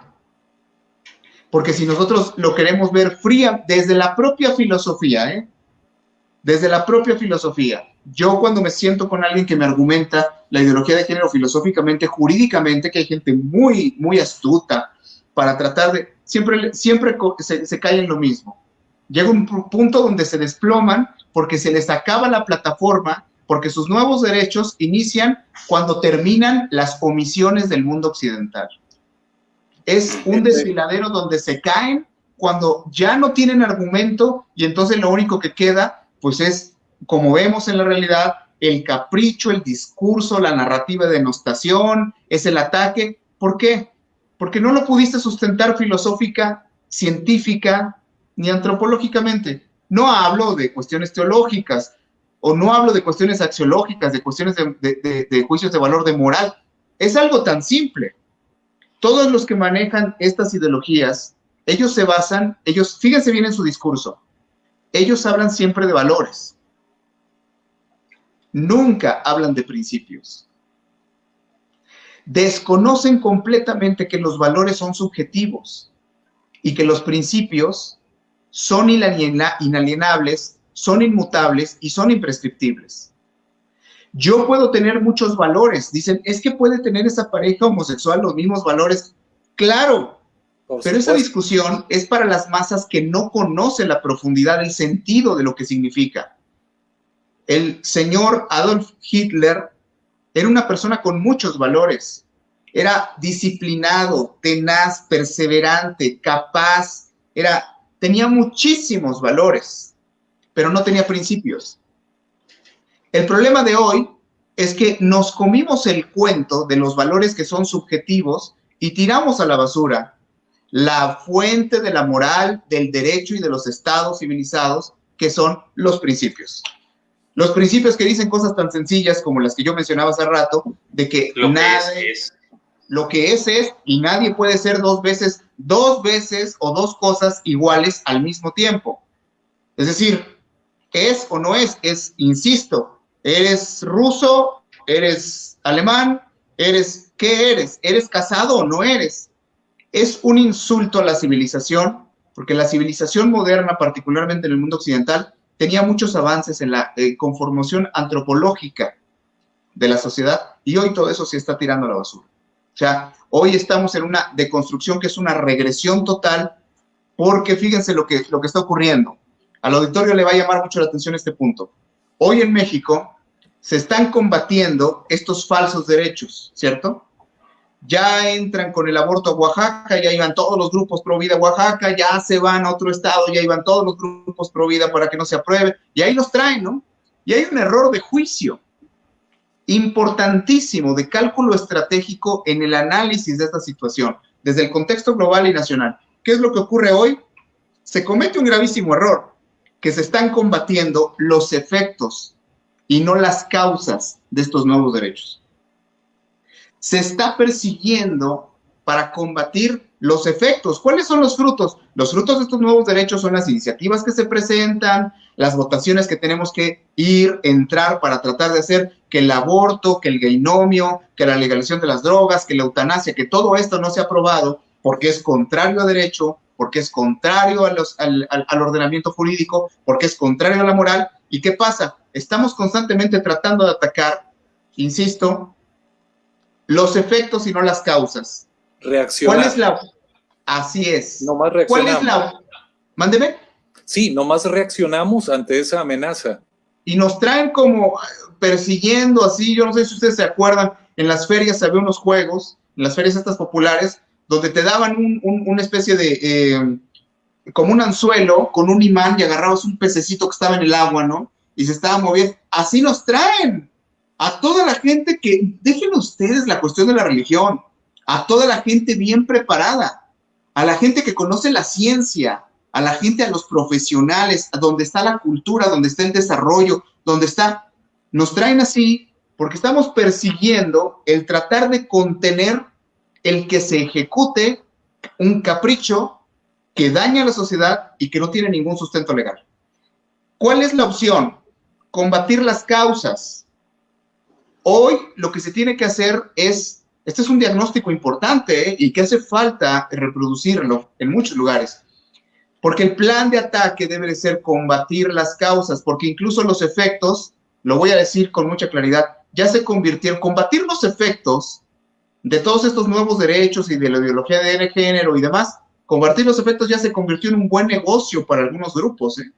Porque si nosotros lo queremos ver fría, desde la propia filosofía, desde la propia filosofía, yo cuando me siento con alguien que me argumenta la ideología de género filosóficamente, jurídicamente, que hay gente muy, muy astuta para tratar de, siempre se cae en lo mismo. Llega un punto donde se desploman porque se les acaba la plataforma, porque sus nuevos derechos inician cuando terminan las omisiones del mundo occidental. Es un desfiladero donde se caen cuando ya no tienen argumento y entonces lo único que queda, pues es, como vemos en la realidad, el capricho, el discurso, la narrativa de denostación, es el ataque. ¿Por qué? Porque no lo pudiste sustentar filosófica, científica, ni antropológicamente. No hablo de cuestiones teológicas, o no hablo de cuestiones axiológicas, de cuestiones de juicios de valor, de moral. Es algo tan simple. Todos los que manejan estas ideologías, ellos se basan, fíjense bien en su discurso, ellos hablan siempre de valores. Nunca hablan de principios. Desconocen completamente que los valores son subjetivos y que los principios son inalienables, son inmutables y son imprescriptibles. Yo puedo tener muchos valores. Dicen, es que puede tener esa pareja homosexual los mismos valores. Claro, pero esa discusión es para las masas que no conocen la profundidad, el sentido de lo que significa. El señor Adolf Hitler era una persona con muchos valores. Era disciplinado, tenaz, perseverante, capaz. Tenía muchísimos valores, pero no tenía principios. El problema de hoy es que nos comimos el cuento de los valores que son subjetivos y tiramos a la basura la fuente de la moral, del derecho y de los estados civilizados, que son los principios. Los principios que dicen cosas tan sencillas como las que yo mencionaba hace rato, de que lo que es, y nadie puede ser dos veces o dos cosas iguales al mismo tiempo. Es decir, es o no es, insisto, ¿eres ruso? ¿Eres alemán? ¿Qué eres? ¿Eres casado o no eres? Es un insulto a la civilización, porque la civilización moderna, particularmente en el mundo occidental, tenía muchos avances en la conformación antropológica de la sociedad, y hoy todo eso se está tirando a la basura. O sea, hoy estamos en una deconstrucción que es una regresión total, porque fíjense lo que está ocurriendo. Al auditorio le va a llamar mucho la atención este punto. Hoy en México se están combatiendo estos falsos derechos, ¿cierto? Ya entran con el aborto a Oaxaca, ya iban todos los grupos pro vida a Oaxaca, ya se van a otro estado, ya iban todos los grupos pro vida para que no se apruebe, y ahí los traen, ¿no? Y hay un error de juicio importantísimo de cálculo estratégico en el análisis de esta situación, desde el contexto global y nacional. ¿Qué es lo que ocurre hoy? Se comete un gravísimo error, que se están combatiendo los efectos y no las causas de estos nuevos derechos. Se está persiguiendo para combatir los efectos. ¿Cuáles son los frutos? Los frutos de estos nuevos derechos son las iniciativas que se presentan, las votaciones que tenemos que entrar para tratar de hacer que el aborto, que el gaynomio, que la legalización de las drogas, que la eutanasia, que todo esto no sea aprobado porque es contrario a derecho, porque es contrario al ordenamiento jurídico, porque es contrario a la moral. ¿Y qué pasa? Estamos constantemente tratando de atacar, insisto, los efectos y no las causas. Reaccionar. ¿Cuál es la...? Así es. Nomás reaccionamos. ¿Cuál es la...? Mándeme. Sí, nomás reaccionamos ante esa amenaza. Y nos traen como persiguiendo así, yo no sé si ustedes se acuerdan, en las ferias había unos juegos las ferias estas populares, donde te daban una especie de, como un anzuelo con un imán y agarrabas un pececito que estaba en el agua, ¿no? Y se estaba moviendo. Así nos traen a toda la gente que, dejen ustedes la cuestión de la religión, a toda la gente bien preparada, a la gente que conoce la ciencia, a la gente, a los profesionales, a donde está la cultura, donde está el desarrollo, donde está, nos traen así porque estamos persiguiendo el tratar de contener el que se ejecute un capricho que daña a la sociedad y que no tiene ningún sustento legal. ¿Cuál es la opción? Combatir las causas. Hoy lo que se tiene que hacer es, este es un diagnóstico importante, y que hace falta reproducirlo en muchos lugares, porque el plan de ataque debe de ser combatir las causas, porque incluso los efectos, lo voy a decir con mucha claridad, ya se convirtieron, combatir los efectos de todos estos nuevos derechos y de la ideología de género y demás, combatir los efectos ya se convirtió en un buen negocio para algunos grupos, ¿eh?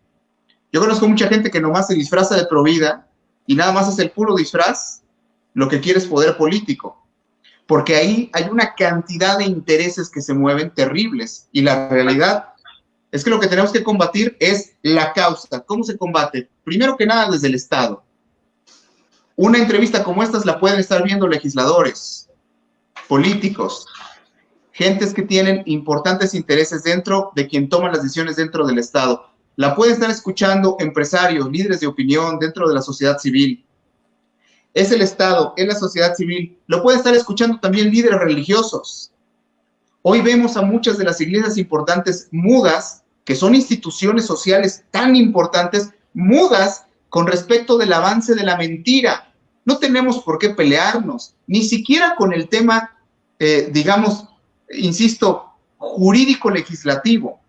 Yo conozco mucha gente que nomás se disfraza de provida y nada más es el puro disfraz, lo que quiere es poder político, porque ahí hay una cantidad de intereses que se mueven terribles, y la realidad es que lo que tenemos que combatir es la causa. ¿Cómo se combate? Primero que nada desde el Estado. Una entrevista como esta la pueden estar viendo legisladores, políticos, gentes que tienen importantes intereses dentro de quien toma las decisiones dentro del Estado. La pueden estar escuchando empresarios, líderes de opinión dentro de la sociedad civil. Es el Estado, es la sociedad civil. Lo pueden estar escuchando también líderes religiosos. Hoy vemos a muchas de las iglesias importantes mudas, que son instituciones sociales tan importantes, mudas con respecto del avance de la mentira. No tenemos por qué pelearnos, ni siquiera con el tema, digamos, insisto, jurídico-legislativo.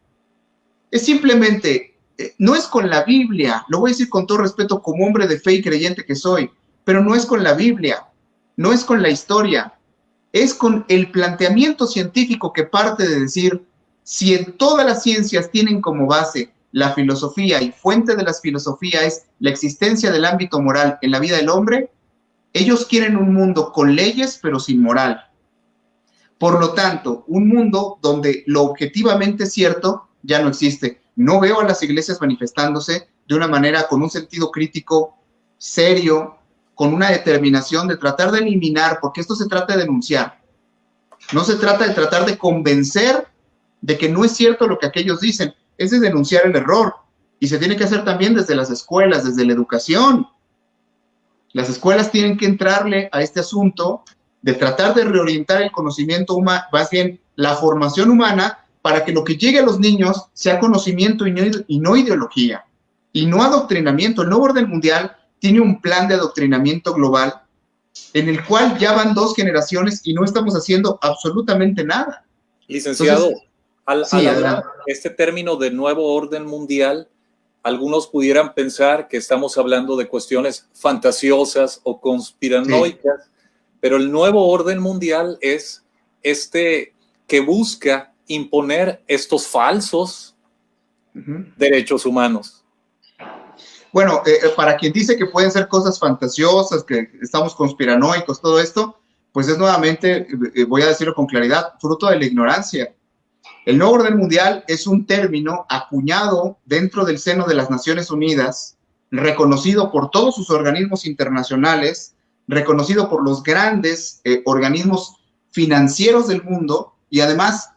Es simplemente, no es con la Biblia, lo voy a decir con todo respeto como hombre de fe y creyente que soy, pero no es con la Biblia, no es con la historia, es con el planteamiento científico que parte de decir, si en todas las ciencias tienen como base la filosofía y fuente de las filosofías es la existencia del ámbito moral en la vida del hombre, ellos quieren un mundo con leyes pero sin moral. Por lo tanto, un mundo donde lo objetivamente cierto ya no existe. No veo a las iglesias manifestándose de una manera con un sentido crítico serio, con una determinación de tratar de eliminar, porque esto se trata de denunciar. No se trata de tratar de convencer de que no es cierto lo que aquellos dicen, es de denunciar el error. Y se tiene que hacer también desde las escuelas, desde la educación. Las escuelas tienen que entrarle a este asunto de tratar de reorientar el conocimiento humano, más bien la formación humana, para que lo que llegue a los niños sea conocimiento y no ideología, y no adoctrinamiento. El nuevo orden mundial tiene un plan de adoctrinamiento global en el cual ya van 2 generaciones y no estamos haciendo absolutamente nada. Licenciado, entonces, al hablar este término de nuevo orden mundial, algunos pudieran pensar que estamos hablando de cuestiones fantasiosas o conspiranoicas, sí, pero el nuevo orden mundial es este que busca imponer estos falsos derechos humanos. Bueno, para quien dice que pueden ser cosas fantasiosas, que estamos conspiranoicos, todo esto, pues es nuevamente, voy a decirlo con claridad, fruto de la ignorancia. El nuevo orden mundial es un término acuñado dentro del seno de las Naciones Unidas, reconocido por todos sus organismos internacionales, reconocido por los grandes organismos financieros del mundo, y además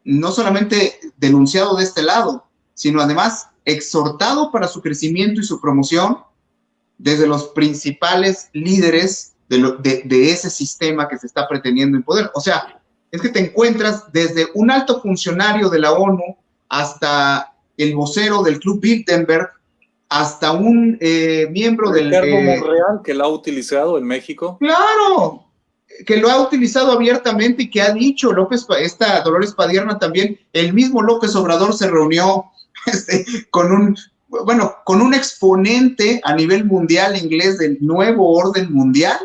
no solamente denunciado de este lado, sino además exhortado para su crecimiento y su promoción desde los principales líderes de ese sistema que se está pretendiendo imponer. O sea, es que te encuentras desde un alto funcionario de la ONU hasta el vocero del Club Bilderberg, hasta un miembro del... Ricardo Monreal, que lo ha utilizado en México. ¡Claro! Que lo ha utilizado abiertamente y que ha dicho Dolores Padierna también. El mismo López Obrador se reunió con un exponente a nivel mundial inglés del nuevo orden mundial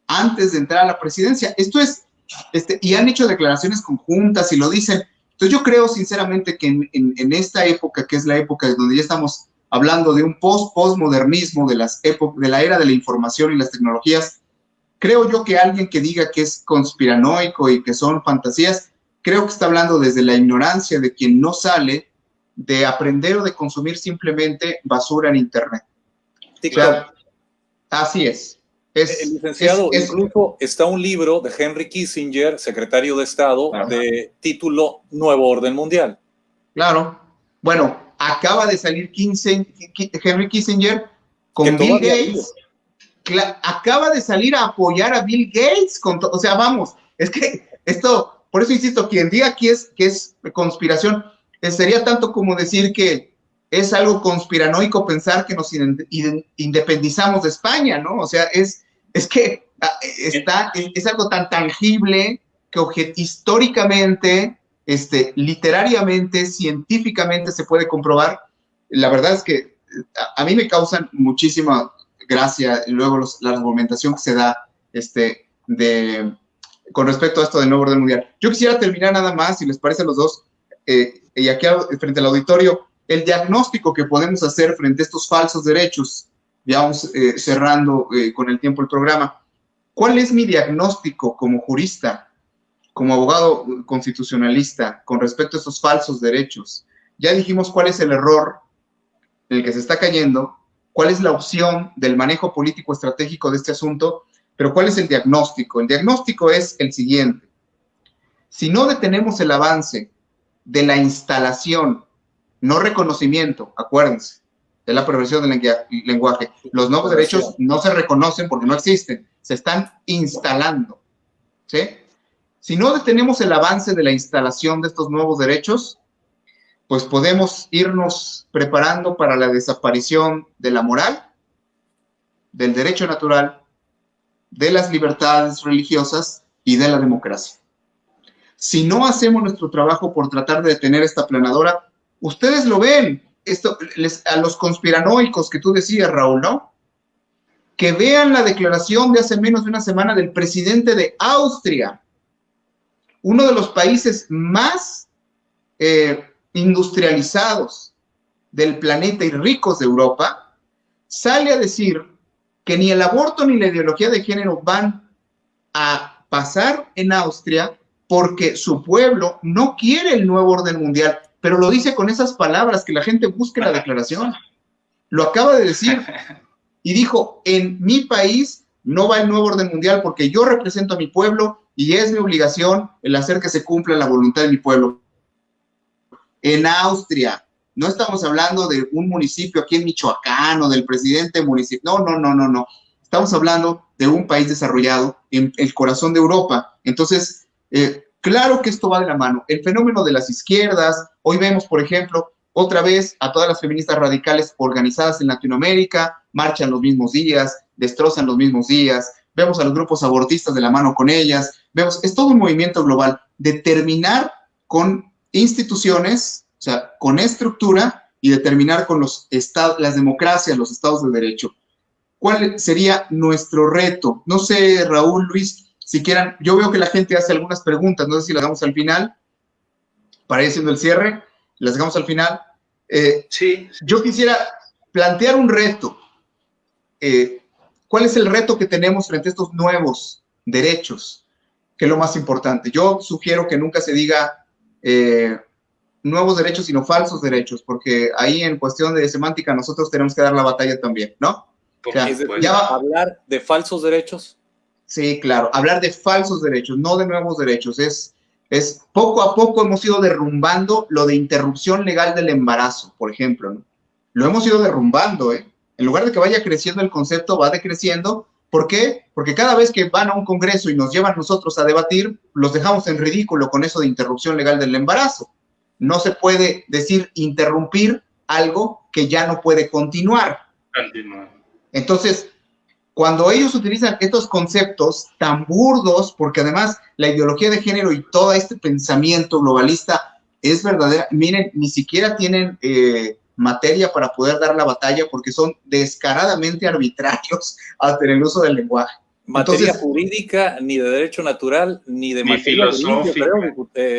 antes de entrar a la presidencia. Esto es, y han hecho declaraciones conjuntas y lo dicen. Entonces yo creo sinceramente que en esta época, que es la época donde ya estamos hablando de un postmodernismo de la era de la información y las tecnologías, creo yo que alguien que diga que es conspiranoico y que son fantasías, creo que está hablando desde la ignorancia de quien no sale de aprender o de consumir simplemente basura en Internet. O sea, así es. Licenciado, incluso está un libro de Henry Kissinger, secretario de Estado, de título Nuevo Orden Mundial. Claro. Bueno, acaba de salir Henry Kissinger con Bill Gates. Acaba de salir a apoyar a Bill Gates. O sea, vamos, es que esto, por eso insisto, quien diga que es conspiración, sería tanto como decir que es algo conspiranoico pensar que nos independizamos de España, ¿no? O sea, es que es algo tan tangible que históricamente, literariamente, científicamente se puede comprobar. La verdad es que a mí me causan muchísima gracia luego la argumentación que se da con respecto a esto del nuevo orden mundial. Yo quisiera terminar nada más, si les parece a los dos, y aquí frente al auditorio, el diagnóstico que podemos hacer frente a estos falsos derechos. Ya vamos cerrando con el tiempo el programa. ¿Cuál es mi diagnóstico como jurista, como abogado constitucionalista, con respecto a esos falsos derechos? Ya dijimos cuál es el error en el que se está cayendo, cuál es la opción del manejo político estratégico de este asunto, pero ¿cuál es el diagnóstico? El diagnóstico es el siguiente. Si no detenemos el avance de la instalación, no reconocimiento, acuérdense, de la perversión del lenguaje, los nuevos derechos no se reconocen porque no existen, se están instalando, ¿sí? Si no detenemos el avance de la instalación de estos nuevos derechos, pues podemos irnos preparando para la desaparición de la moral, del derecho natural, de las libertades religiosas y de la democracia. Si no hacemos nuestro trabajo por tratar de detener esta aplanadora, ustedes lo ven, a los conspiranoicos que tú decías, Raúl, ¿no? Que vean la declaración de hace menos de una semana del presidente de Austria, uno de los países más industrializados del planeta y ricos de Europa, sale a decir que ni el aborto ni la ideología de género van a pasar en Austria porque su pueblo no quiere el nuevo orden mundial, pero lo dice con esas palabras, que la gente busque la declaración. Lo acaba de decir y dijo, en mi país no va el nuevo orden mundial porque yo represento a mi pueblo y es mi obligación el hacer que se cumpla la voluntad de mi pueblo. En Austria, no estamos hablando de un municipio aquí en Michoacán o del presidente municipal, no. Estamos hablando de un país desarrollado en el corazón de Europa. Entonces, claro que esto va de la mano. El fenómeno de las izquierdas, hoy vemos, por ejemplo, otra vez a todas las feministas radicales organizadas en Latinoamérica, marchan los mismos días, destrozan los mismos días, vemos a los grupos abortistas de la mano con ellas, es todo un movimiento global de terminar con instituciones, o sea, con estructura y de terminar con las democracias, los estados de derecho. ¿Cuál sería nuestro reto? No sé, Raúl, Luis, si quieran, yo veo que la gente hace algunas preguntas, no sé si las hagamos al final, para ir haciendo el cierre, las hagamos al final. Sí. Yo quisiera plantear un reto. ¿Cuál es el reto que tenemos frente a estos nuevos derechos? Que es lo más importante. Yo sugiero que nunca se diga nuevos derechos, sino falsos derechos, porque ahí en cuestión de semántica nosotros tenemos que dar la batalla también, ¿no? O sea, ¿hablar de falsos derechos? Sí, claro, hablar de falsos derechos, no de nuevos derechos. Es poco a poco hemos ido derrumbando lo de interrupción legal del embarazo, por ejemplo, ¿no? Lo hemos ido derrumbando, ¿eh? En lugar de que vaya creciendo el concepto, va decreciendo. ¿Por qué? Porque cada vez que van a un congreso y nos llevan nosotros a debatir, los dejamos en ridículo con eso de interrupción legal del embarazo. No se puede decir interrumpir algo que ya no puede continuar. Entonces, cuando ellos utilizan estos conceptos tan burdos, porque además la ideología de género y todo este pensamiento globalista es verdadera, miren, ni siquiera tienen materia para poder dar la batalla porque son descaradamente arbitrarios hasta en el uso del lenguaje. Materia jurídica, ni de derecho natural, ni de materia filosófica.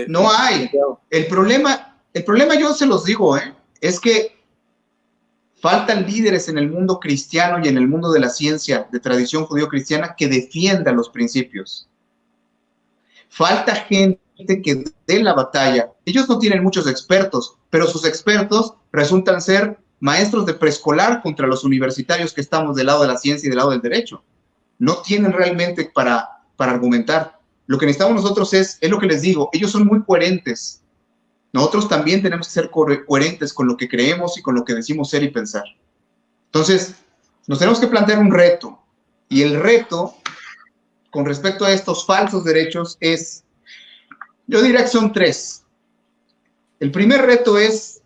No hay. El problema yo se los digo, es que Faltan líderes en el mundo cristiano y en el mundo de la ciencia de tradición judío-cristiana que defiendan los principios. Falta gente que dé la batalla. Ellos no tienen muchos expertos, pero sus expertos resultan ser maestros de preescolar contra los universitarios que estamos del lado de la ciencia y del lado del derecho. No tienen realmente para argumentar. Lo que necesitamos nosotros es lo que les digo, ellos son muy coherentes. Nosotros también tenemos que ser coherentes con lo que creemos y con lo que decimos ser y pensar. Entonces, nos tenemos que plantear un reto. Y el reto, con respecto a estos falsos derechos, es, yo diría que son 3. El primer reto es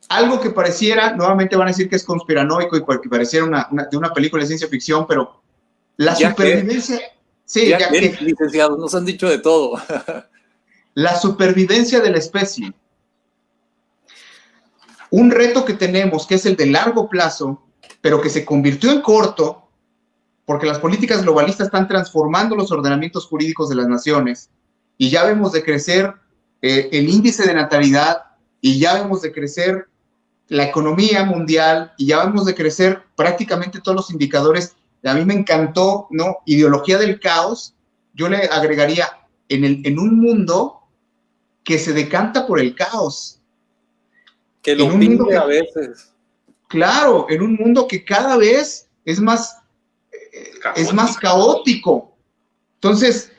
algo que pareciera, nuevamente van a decir que es conspiranoico y que pareciera de una película de ciencia ficción, pero la supervivencia... Sí, ya que, licenciados, nos han dicho de todo. La supervivencia de la especie. Un reto que tenemos, que es el de largo plazo, pero que se convirtió en corto, porque las políticas globalistas están transformando los ordenamientos jurídicos de las naciones, y ya vemos de crecer el índice de natalidad, y ya vemos de crecer la economía mundial, y ya vemos de crecer prácticamente todos los indicadores. A mí me encantó, ¿no? Ideología del caos. Yo le agregaría en un mundo que se decanta por el caos. Que lo pide a veces. Claro, en un mundo que cada vez es más caótico. Entonces,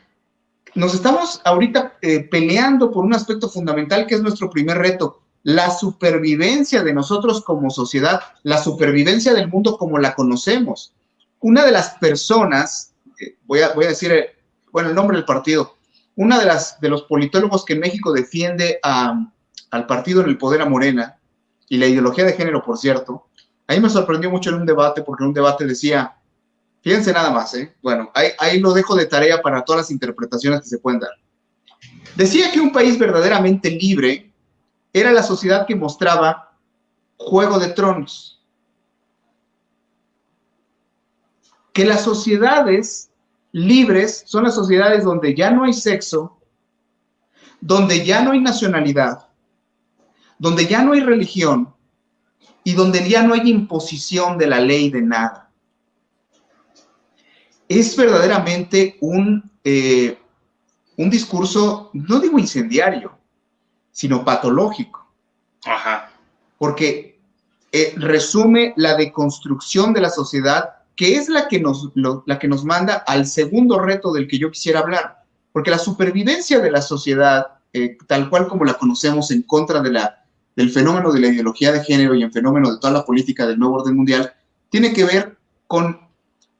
nos estamos ahorita peleando por un aspecto fundamental que es nuestro primer reto, la supervivencia de nosotros como sociedad, la supervivencia del mundo como la conocemos. Una de las personas, voy a decir, el nombre del partido, una de los politólogos que en México defiende al partido en el poder, a Morena, y la ideología de género, por cierto, a mí me sorprendió mucho en un debate, porque en un debate decía, fíjense nada más, bueno, ahí lo dejo de tarea para todas las interpretaciones que se pueden dar. Decía que un país verdaderamente libre era la sociedad que mostraba Juego de Tronos. Que las sociedades libres son las sociedades donde ya no hay sexo, donde ya no hay nacionalidad, donde ya no hay religión y donde ya no hay imposición de la ley de nada. Es verdaderamente un discurso, no digo incendiario, sino patológico. Ajá. Porque resume la deconstrucción de la sociedad, que es la que nos manda al segundo reto del que yo quisiera hablar. Porque la supervivencia de la sociedad, tal cual como la conocemos, en contra del fenómeno de la ideología de género y en fenómeno de toda la política del nuevo orden mundial, tiene que ver con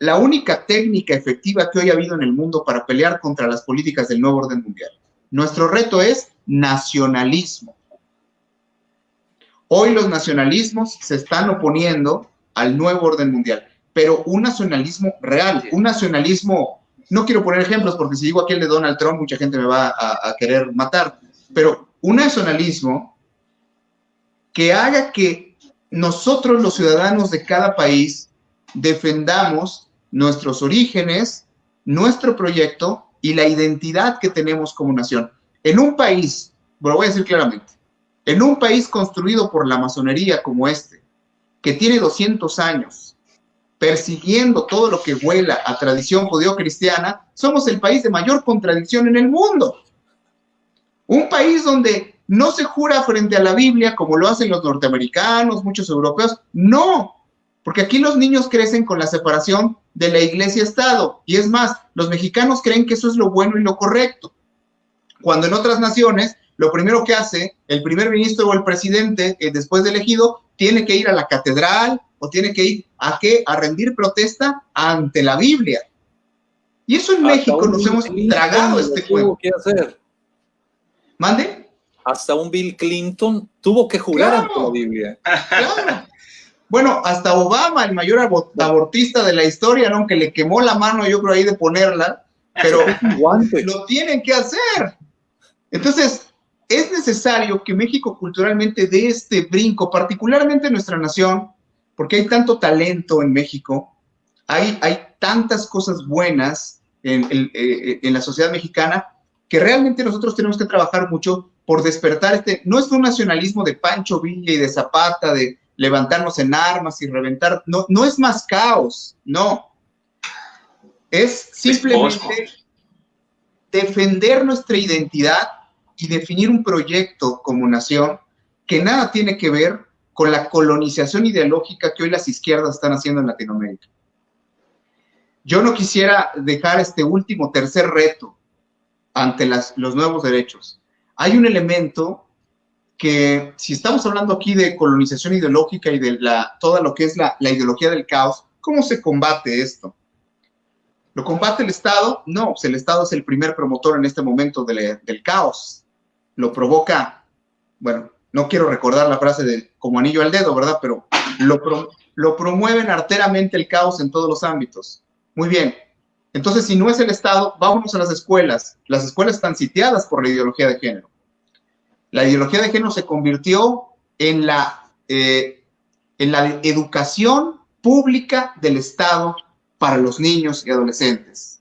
la única técnica efectiva que hoy ha habido en el mundo para pelear contra las políticas del nuevo orden mundial. Nuestro reto es nacionalismo. Hoy los nacionalismos se están oponiendo al nuevo orden mundial, pero un nacionalismo real, un nacionalismo, no quiero poner ejemplos porque si digo aquí el de Donald Trump, mucha gente me va a querer matar, pero un nacionalismo que haga que nosotros, los ciudadanos de cada país, defendamos nuestros orígenes, nuestro proyecto y la identidad que tenemos como nación. En un país, lo voy a decir claramente, en un país construido por la masonería como este, que tiene 200 años, persiguiendo todo lo que vuela a tradición judío-cristiana, somos el país de mayor contradicción en el mundo. Un país donde no se jura frente a la Biblia como lo hacen los norteamericanos, muchos europeos, no, porque aquí los niños crecen con la separación de la iglesia-estado, y es más, los mexicanos creen que eso es lo bueno y lo correcto, cuando en otras naciones, lo primero que hace el primer ministro o el presidente, después de elegido, tiene que ir a la catedral o tiene que ir ¿a qué? A rendir protesta ante la Biblia. Y eso en México nos hemos tragado este juego. ¿Qué hacer? ¿Mande? Hasta un Bill Clinton tuvo que jurar ante la Biblia. Claro. Bueno, hasta Obama, el mayor abortista de la historia, ¿no? Que le quemó la mano, yo creo, ahí de ponerla, pero lo tienen que hacer. Entonces, es necesario que México culturalmente dé este brinco, particularmente en nuestra nación, porque hay tanto talento en México, hay tantas cosas buenas en la sociedad mexicana, que realmente nosotros tenemos que trabajar mucho por despertar no es un nacionalismo de Pancho Villa y de Zapata, de levantarnos en armas y reventar, no es más caos, no. Es simplemente defender nuestra identidad y definir un proyecto como nación que nada tiene que ver con la colonización ideológica que hoy las izquierdas están haciendo en Latinoamérica. Yo no quisiera dejar este último tercer reto ante los nuevos derechos. Hay un elemento que, si estamos hablando aquí de colonización ideológica y de todo lo que es la ideología del caos, ¿cómo se combate esto? ¿Lo combate el Estado? No, pues el Estado es el primer promotor en este momento del caos. Lo provoca, bueno, no quiero recordar la frase de como anillo al dedo, ¿verdad? Pero lo promueven arteramente el caos en todos los ámbitos. Muy bien. Entonces, si no es el Estado, vámonos a las escuelas. Las escuelas están sitiadas por la ideología de género. La ideología de género se convirtió en la educación pública del Estado para los niños y adolescentes.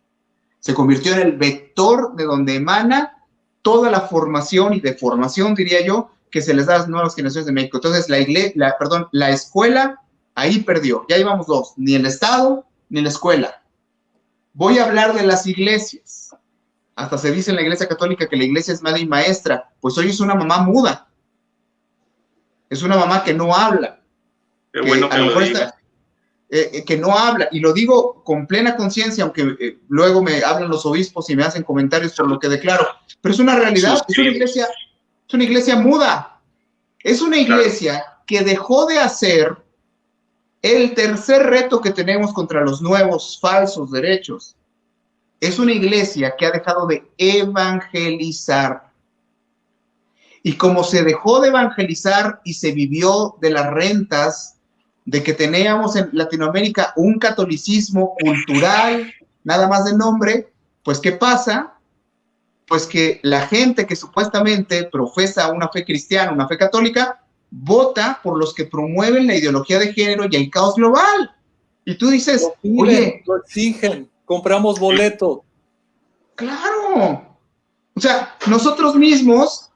Se convirtió en el vector de donde emana toda la formación y deformación, diría yo, que se les da a las nuevas generaciones de México. Entonces, la escuela ahí perdió. Ya llevamos dos, ni el Estado ni la escuela. Voy a hablar de las iglesias. Hasta se dice en la Iglesia Católica que la iglesia es madre y maestra. Pues hoy es una mamá muda. Es una mamá que no habla. Qué bueno que lo diga. Que no habla, y lo digo con plena conciencia, aunque luego me hablan los obispos y me hacen comentarios por lo que declaro, pero es una realidad, es una iglesia muda, es una iglesia que dejó de hacer el tercer reto que tenemos contra los nuevos falsos derechos. Es una iglesia que ha dejado de evangelizar. Y como se dejó de evangelizar y se vivió de las rentas de que teníamos en Latinoamérica un catolicismo cultural, nada más de nombre, pues ¿qué pasa? Pues que la gente que supuestamente profesa una fe cristiana, una fe católica, vota por los que promueven la ideología de género y el caos global. Y tú dices, oye, lo exigen, compramos boleto. Claro. O sea, nosotros mismos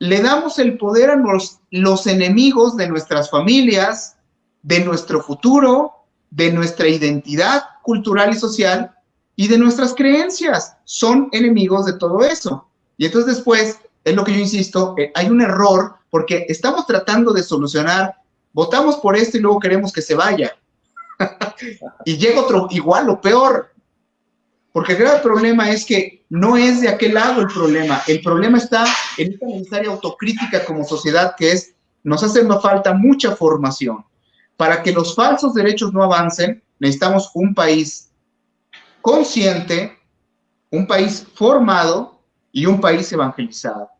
le damos el poder a los enemigos de nuestras familias, de nuestro futuro, de nuestra identidad cultural y social y de nuestras creencias. Son enemigos de todo eso. Y entonces después, es lo que yo insisto, hay un error porque estamos tratando de solucionar, votamos por esto y luego queremos que se vaya. Y llega otro igual o peor. Porque el grave problema es que no es de aquel lado el problema está en esta necesaria autocrítica como sociedad que nos hace falta mucha formación. Para que los falsos derechos no avancen, necesitamos un país consciente, un país formado y un país evangelizado.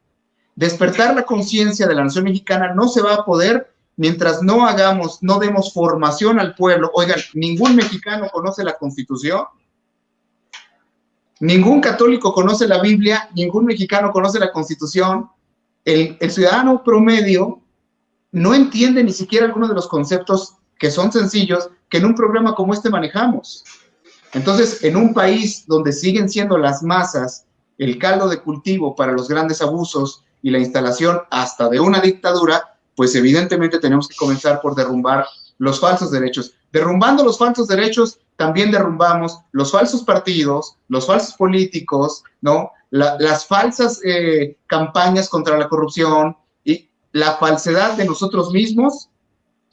Despertar la conciencia de la nación mexicana no se va a poder mientras no demos formación al pueblo. Oigan, ningún mexicano conoce la Constitución, ningún católico conoce la Biblia, ningún mexicano conoce la Constitución. El ciudadano promedio no entiende ni siquiera algunos de los conceptos que son sencillos que en un programa como este manejamos. Entonces, en un país donde siguen siendo las masas el caldo de cultivo para los grandes abusos y la instalación hasta de una dictadura, pues evidentemente tenemos que comenzar por derrumbar los falsos derechos. Derrumbando los falsos derechos, también derrumbamos los falsos partidos, los falsos políticos, ¿no? Las falsas campañas contra la corrupción, la falsedad de nosotros mismos,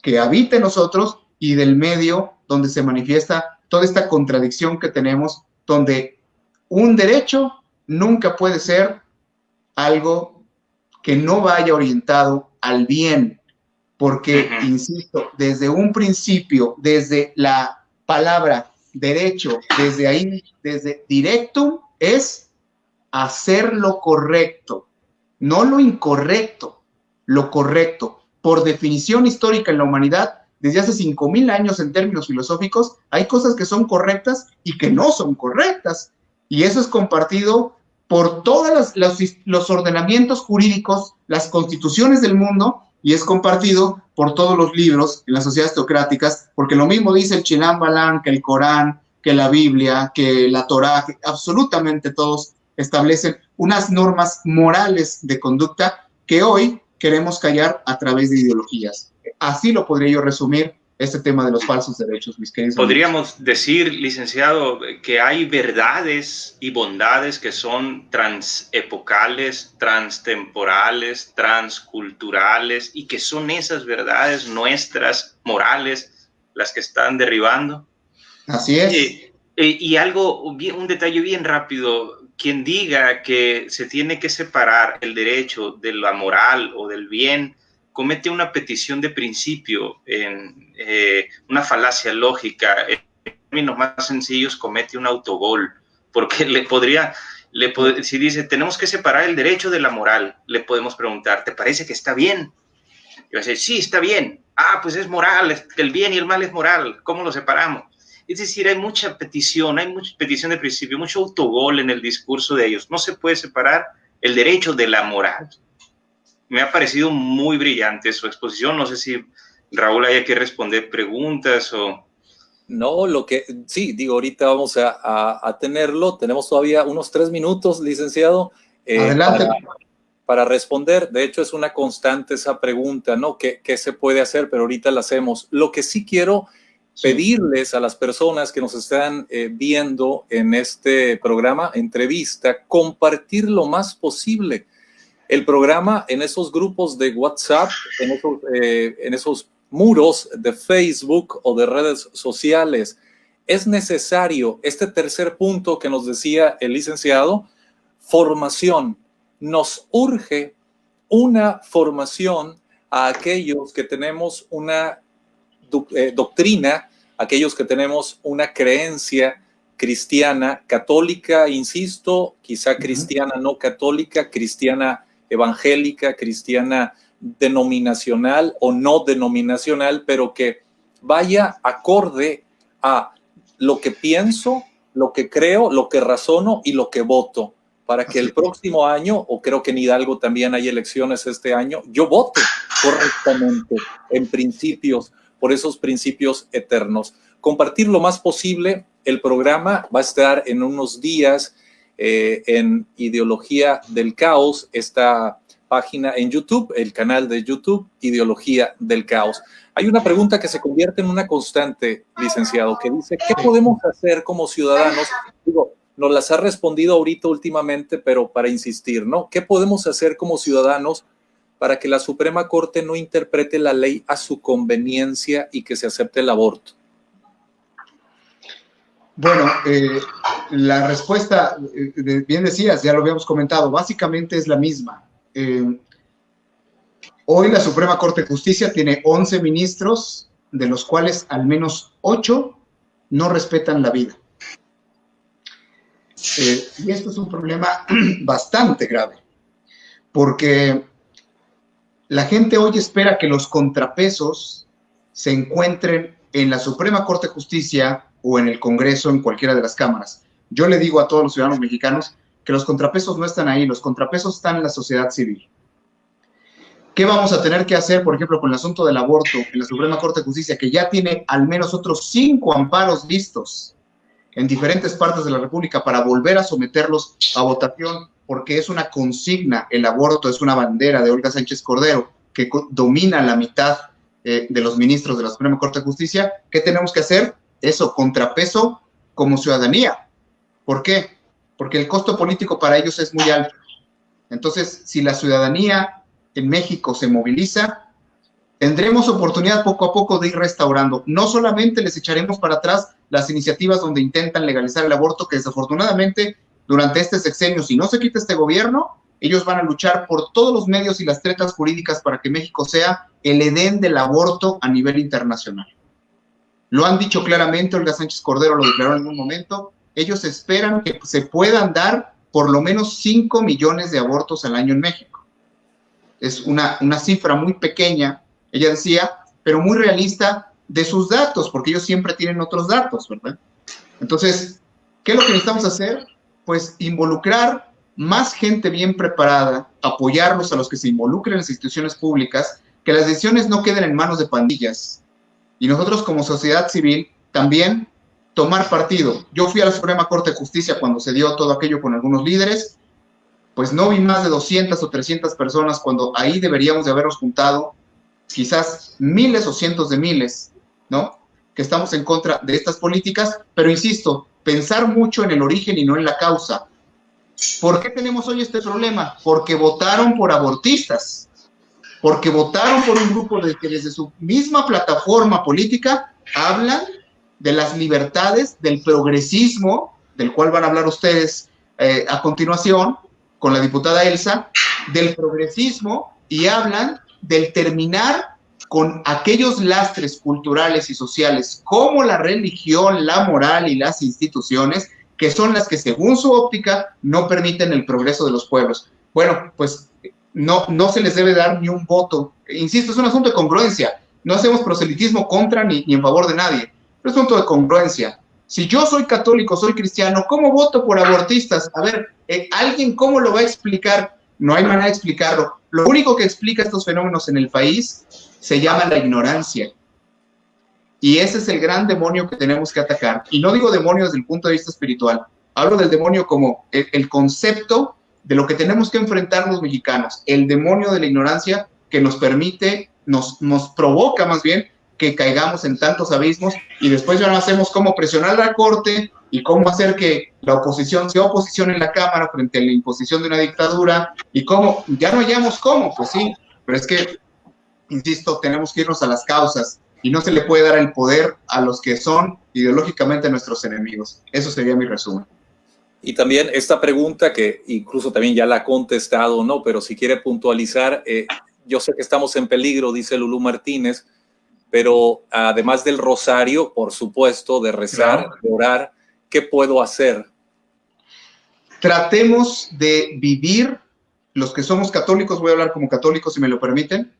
que habita en nosotros, y del medio donde se manifiesta toda esta contradicción que tenemos, donde un derecho nunca puede ser algo que no vaya orientado al bien, porque, insisto, desde un principio, desde la palabra derecho, desde ahí, desde directum, es hacer lo correcto, no lo incorrecto, lo correcto. Por definición histórica en la humanidad, desde hace 5,000 años en términos filosóficos, hay cosas que son correctas y que no son correctas. Y eso es compartido por todos los ordenamientos jurídicos, las constituciones del mundo, y es compartido por todos los libros en las sociedades teocráticas, porque lo mismo dice el Chilam Balam, que el Corán, que la Biblia, que la Torá, que absolutamente todos establecen unas normas morales de conducta que hoy queremos callar a través de ideologías. Así lo podría yo resumir este tema de los falsos derechos, mis queridos amigos. Podríamos decir, licenciado, que hay verdades y bondades que son transepocales, transtemporales, transculturales, y que son esas verdades nuestras, morales, las que están derribando. Así es. Y algo, un detalle bien rápido, quien diga que se tiene que separar el derecho de la moral o del bien, comete una petición de principio, una falacia lógica. En términos más sencillos, comete un autogol, porque si dice, tenemos que separar el derecho de la moral, le podemos preguntar, ¿te parece que está bien? Y va a decir, sí, está bien. Ah, pues es moral, el bien y el mal es moral, ¿cómo lo separamos? Es decir, hay mucha petición de principio, mucho autogol en el discurso de ellos. No se puede separar el derecho de la moral. Me ha parecido muy brillante su exposición. No sé si Raúl haya que responder preguntas o... No, sí, digo, ahorita vamos a tenerlo. Tenemos todavía unos 3 minutos, licenciado. Adelante. Para responder. De hecho, es una constante esa pregunta, ¿no? ¿Qué se puede hacer? Pero ahorita la hacemos. Lo que sí quiero pedirles a las personas que nos están viendo en este programa, entrevista, compartir lo más posible el programa en esos grupos de WhatsApp, en esos muros de Facebook o de redes sociales. Es necesario este tercer punto que nos decía el licenciado, formación. Nos urge una formación a aquellos que tenemos una doctrina, aquellos que tenemos una creencia cristiana, católica, insisto, quizá cristiana no católica, cristiana evangélica, cristiana denominacional o no denominacional, pero que vaya acorde a lo que pienso, lo que creo, lo que razono y lo que voto, para que el próximo año, o creo que en Hidalgo también hay elecciones este año, yo vote correctamente en principios, por esos principios eternos. Compartir lo más posible. El programa va a estar en unos días en Ideología del Caos, esta página en YouTube, el canal de YouTube, Ideología del Caos. Hay una pregunta que se convierte en una constante, licenciado, que dice, ¿qué podemos hacer como ciudadanos? Digo, nos las ha respondido ahorita últimamente, pero para insistir, ¿no? ¿Qué podemos hacer como ciudadanos para que la Suprema Corte no interprete la ley a su conveniencia y que se acepte el aborto? Bueno, la respuesta, bien decías, ya lo habíamos comentado, básicamente es la misma. Hoy la Suprema Corte de Justicia tiene 11 ministros, de los cuales al menos 8 no respetan la vida. Y esto es un problema bastante grave, porque la gente hoy espera que los contrapesos se encuentren en la Suprema Corte de Justicia o en el Congreso, en cualquiera de las cámaras. Yo le digo a todos los ciudadanos mexicanos que los contrapesos no están ahí, los contrapesos están en la sociedad civil. ¿Qué vamos a tener que hacer, por ejemplo, con el asunto del aborto en la Suprema Corte de Justicia, que ya tiene al menos otros 5 amparos listos en diferentes partes de la República para volver a someterlos a votación, porque es una consigna, el aborto es una bandera de Olga Sánchez Cordero, que domina la mitad de los ministros de la Suprema Corte de Justicia? ¿Qué tenemos que hacer? Eso, contrapeso como ciudadanía. ¿Por qué? Porque el costo político para ellos es muy alto. Entonces, si la ciudadanía en México se moviliza, tendremos oportunidad poco a poco de ir restaurando. No solamente les echaremos para atrás las iniciativas donde intentan legalizar el aborto, que desafortunadamente durante este sexenio, si no se quita este gobierno, ellos van a luchar por todos los medios y las tretas jurídicas para que México sea el Edén del aborto a nivel internacional. Lo han dicho claramente, Olga Sánchez Cordero lo declaró en algún momento, ellos esperan que se puedan dar por lo menos 5 millones de abortos al año en México. Es una cifra muy pequeña, ella decía, pero muy realista de sus datos, porque ellos siempre tienen otros datos, ¿verdad? Entonces, ¿qué es lo que necesitamos hacer? Pues involucrar más gente bien preparada, apoyarlos a los que se involucren en las instituciones públicas, que las decisiones no queden en manos de pandillas. Y nosotros como sociedad civil también tomar partido. Yo fui a la Suprema Corte de Justicia cuando se dio todo aquello con algunos líderes, pues no vi más de 200 o 300 personas cuando ahí deberíamos de habernos juntado quizás miles o cientos de miles, ¿no? Que estamos en contra de estas políticas, pero insisto, pensar mucho en el origen y no en la causa. ¿Por qué tenemos hoy este problema? Porque votaron por abortistas, porque votaron por un grupo que desde su misma plataforma política hablan de las libertades, del progresismo, del cual van a hablar ustedes a continuación, con la diputada Elsa, del progresismo, y hablan del terminar con aquellos lastres culturales y sociales como la religión, la moral y las instituciones, que son las que según su óptica no permiten el progreso de los pueblos. Bueno, pues no se les debe dar ni un voto. Insisto, es un asunto de congruencia. No hacemos proselitismo contra ni en favor de nadie. Es un asunto de congruencia. Si yo soy católico, soy cristiano, ¿cómo voto por abortistas? A ver, ¿alguien cómo lo va a explicar? No hay manera de explicarlo. Lo único que explica estos fenómenos en el país se llama la ignorancia. Y ese es el gran demonio que tenemos que atacar. Y no digo demonio desde el punto de vista espiritual. Hablo del demonio como el concepto de lo que tenemos que enfrentar los mexicanos. El demonio de la ignorancia que nos permite, nos provoca más bien que caigamos en tantos abismos, y después ya no hacemos cómo presionar a la Corte y cómo hacer que la oposición sea oposición en la Cámara frente a la imposición de una dictadura, y cómo, ya no hallamos cómo, pues sí, pero es que, insisto, tenemos que irnos a las causas, y no se le puede dar el poder a los que son ideológicamente nuestros enemigos. Eso sería mi resumen. Y también esta pregunta, que incluso también ya la ha contestado, ¿no? Pero si quiere puntualizar, yo sé que estamos en peligro, dice Lulú Martínez, pero además del rosario, por supuesto, de rezar, claro, de orar, ¿qué puedo hacer? Tratemos de vivir, los que somos católicos, voy a hablar como católicos si me lo permiten,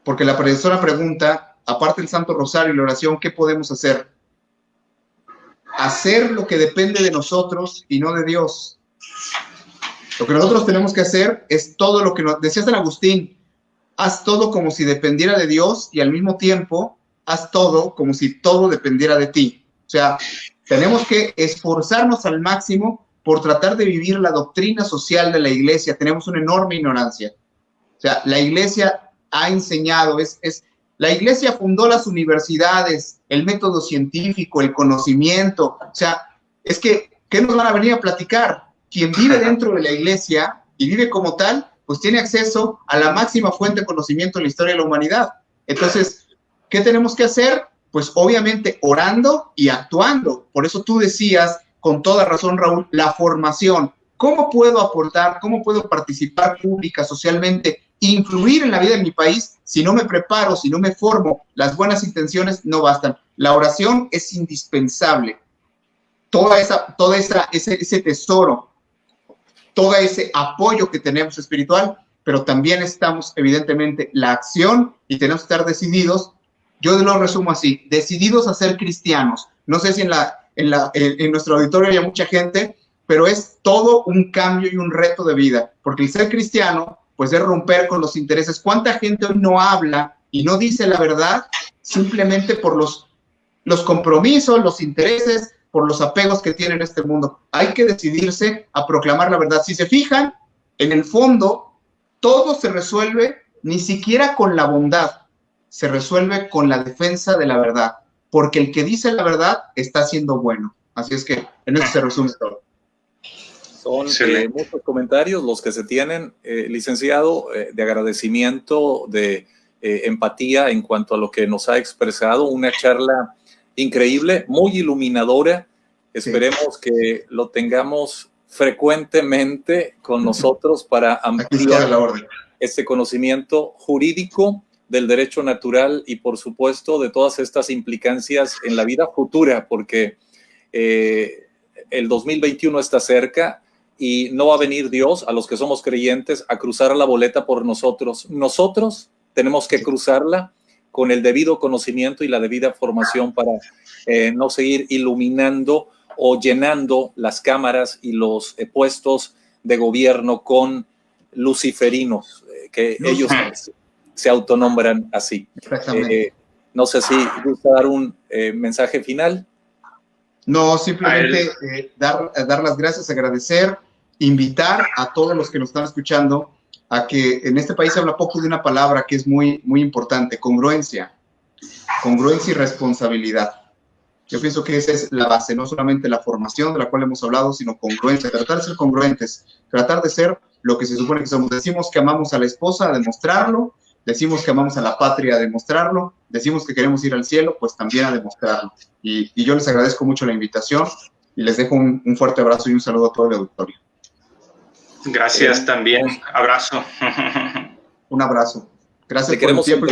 porque la profesora pregunta, aparte del Santo Rosario y la oración, ¿qué podemos hacer? Hacer lo que depende de nosotros y no de Dios. Lo que nosotros tenemos que hacer es todo lo que nos decía San Agustín: haz todo como si dependiera de Dios, y al mismo tiempo haz todo como si todo dependiera de ti. O sea, tenemos que esforzarnos al máximo por tratar de vivir la doctrina social de la Iglesia. Tenemos una enorme ignorancia. O sea, la Iglesia ha enseñado, la Iglesia fundó las universidades, el método científico, el conocimiento. O sea, es que, ¿qué nos van a venir a platicar? Quien vive dentro de la Iglesia y vive como tal, pues tiene acceso a la máxima fuente de conocimiento en la historia de la humanidad. Entonces, ¿qué tenemos que hacer? Pues obviamente orando y actuando. Por eso tú decías, con toda razón, Raúl, la formación. ¿Cómo puedo aportar? ¿Cómo puedo participar pública, socialmente, influir en la vida de mi país si no me preparo, si no me formo? Las buenas intenciones no bastan. La oración es indispensable. Ese tesoro, todo ese apoyo que tenemos espiritual, pero también estamos, evidentemente, la acción, y tenemos que estar decididos. Yo lo resumo así: decididos a ser cristianos. No sé si en nuestro auditorio hay mucha gente, pero es todo un cambio y un reto de vida, porque el ser cristiano, pues, es romper con los intereses. ¿Cuánta gente hoy no habla y no dice la verdad simplemente por los compromisos, los intereses, por los apegos que tiene en este mundo? Hay que decidirse a proclamar la verdad. Si se fijan, en el fondo, todo se resuelve ni siquiera con la bondad, se resuelve con la defensa de la verdad, porque el que dice la verdad está siendo bueno. Así es que en eso se resume todo. Son muchos comentarios los que se tienen, licenciado, de agradecimiento, de empatía en cuanto a lo que nos ha expresado. Una charla increíble, muy iluminadora. Esperemos que lo tengamos frecuentemente con nosotros para ampliar este conocimiento jurídico del derecho natural y, por supuesto, de todas estas implicancias en la vida futura, porque el 2021 está cerca y no va a venir Dios a los que somos creyentes a cruzar la boleta por nosotros. Nosotros tenemos que cruzarla con el debido conocimiento y la debida formación para no seguir iluminando o llenando las cámaras y los puestos de gobierno con luciferinos, que ellos se autonombran así. Exactamente. No sé si gusta dar un mensaje final. No, simplemente dar las gracias, agradecer, invitar a todos los que nos están escuchando a que en este país se habla poco de una palabra que es muy, muy importante: congruencia. Congruencia y responsabilidad. Yo pienso que esa es la base, no solamente la formación de la cual hemos hablado, sino congruencia, tratar de ser congruentes, tratar de ser lo que se supone que somos. Decimos que amamos a la esposa, a demostrarlo; decimos que amamos a la patria, a demostrarlo; decimos que queremos ir al cielo, pues también a demostrarlo. Y yo les agradezco mucho la invitación y les dejo un fuerte abrazo y un saludo a todo el auditorio. Gracias también, abrazo. Un abrazo. Gracias por el tiempo.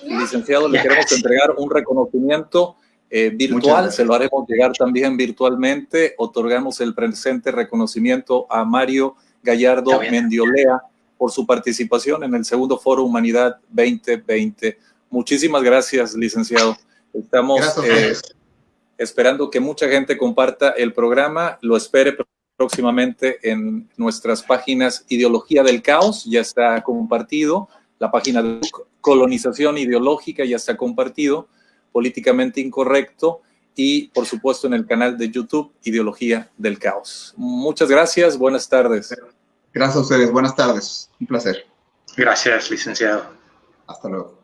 Licenciado, le queremos entregar un reconocimiento virtual, se lo haremos llegar también virtualmente. Otorgamos el presente reconocimiento a Mario Gallardo Mendiolea por su participación en el segundo Foro Humanidad 2020. Muchísimas gracias, licenciado. Estamos esperando que mucha gente comparta el programa, lo espere próximamente en nuestras páginas. Ideología del Caos ya está compartido, la página de Colonización Ideológica ya está compartido, Políticamente Incorrecto, y por supuesto en el canal de YouTube Ideología del Caos. Muchas gracias, buenas tardes. Gracias a ustedes, buenas tardes, un placer. Gracias, licenciado. Hasta luego.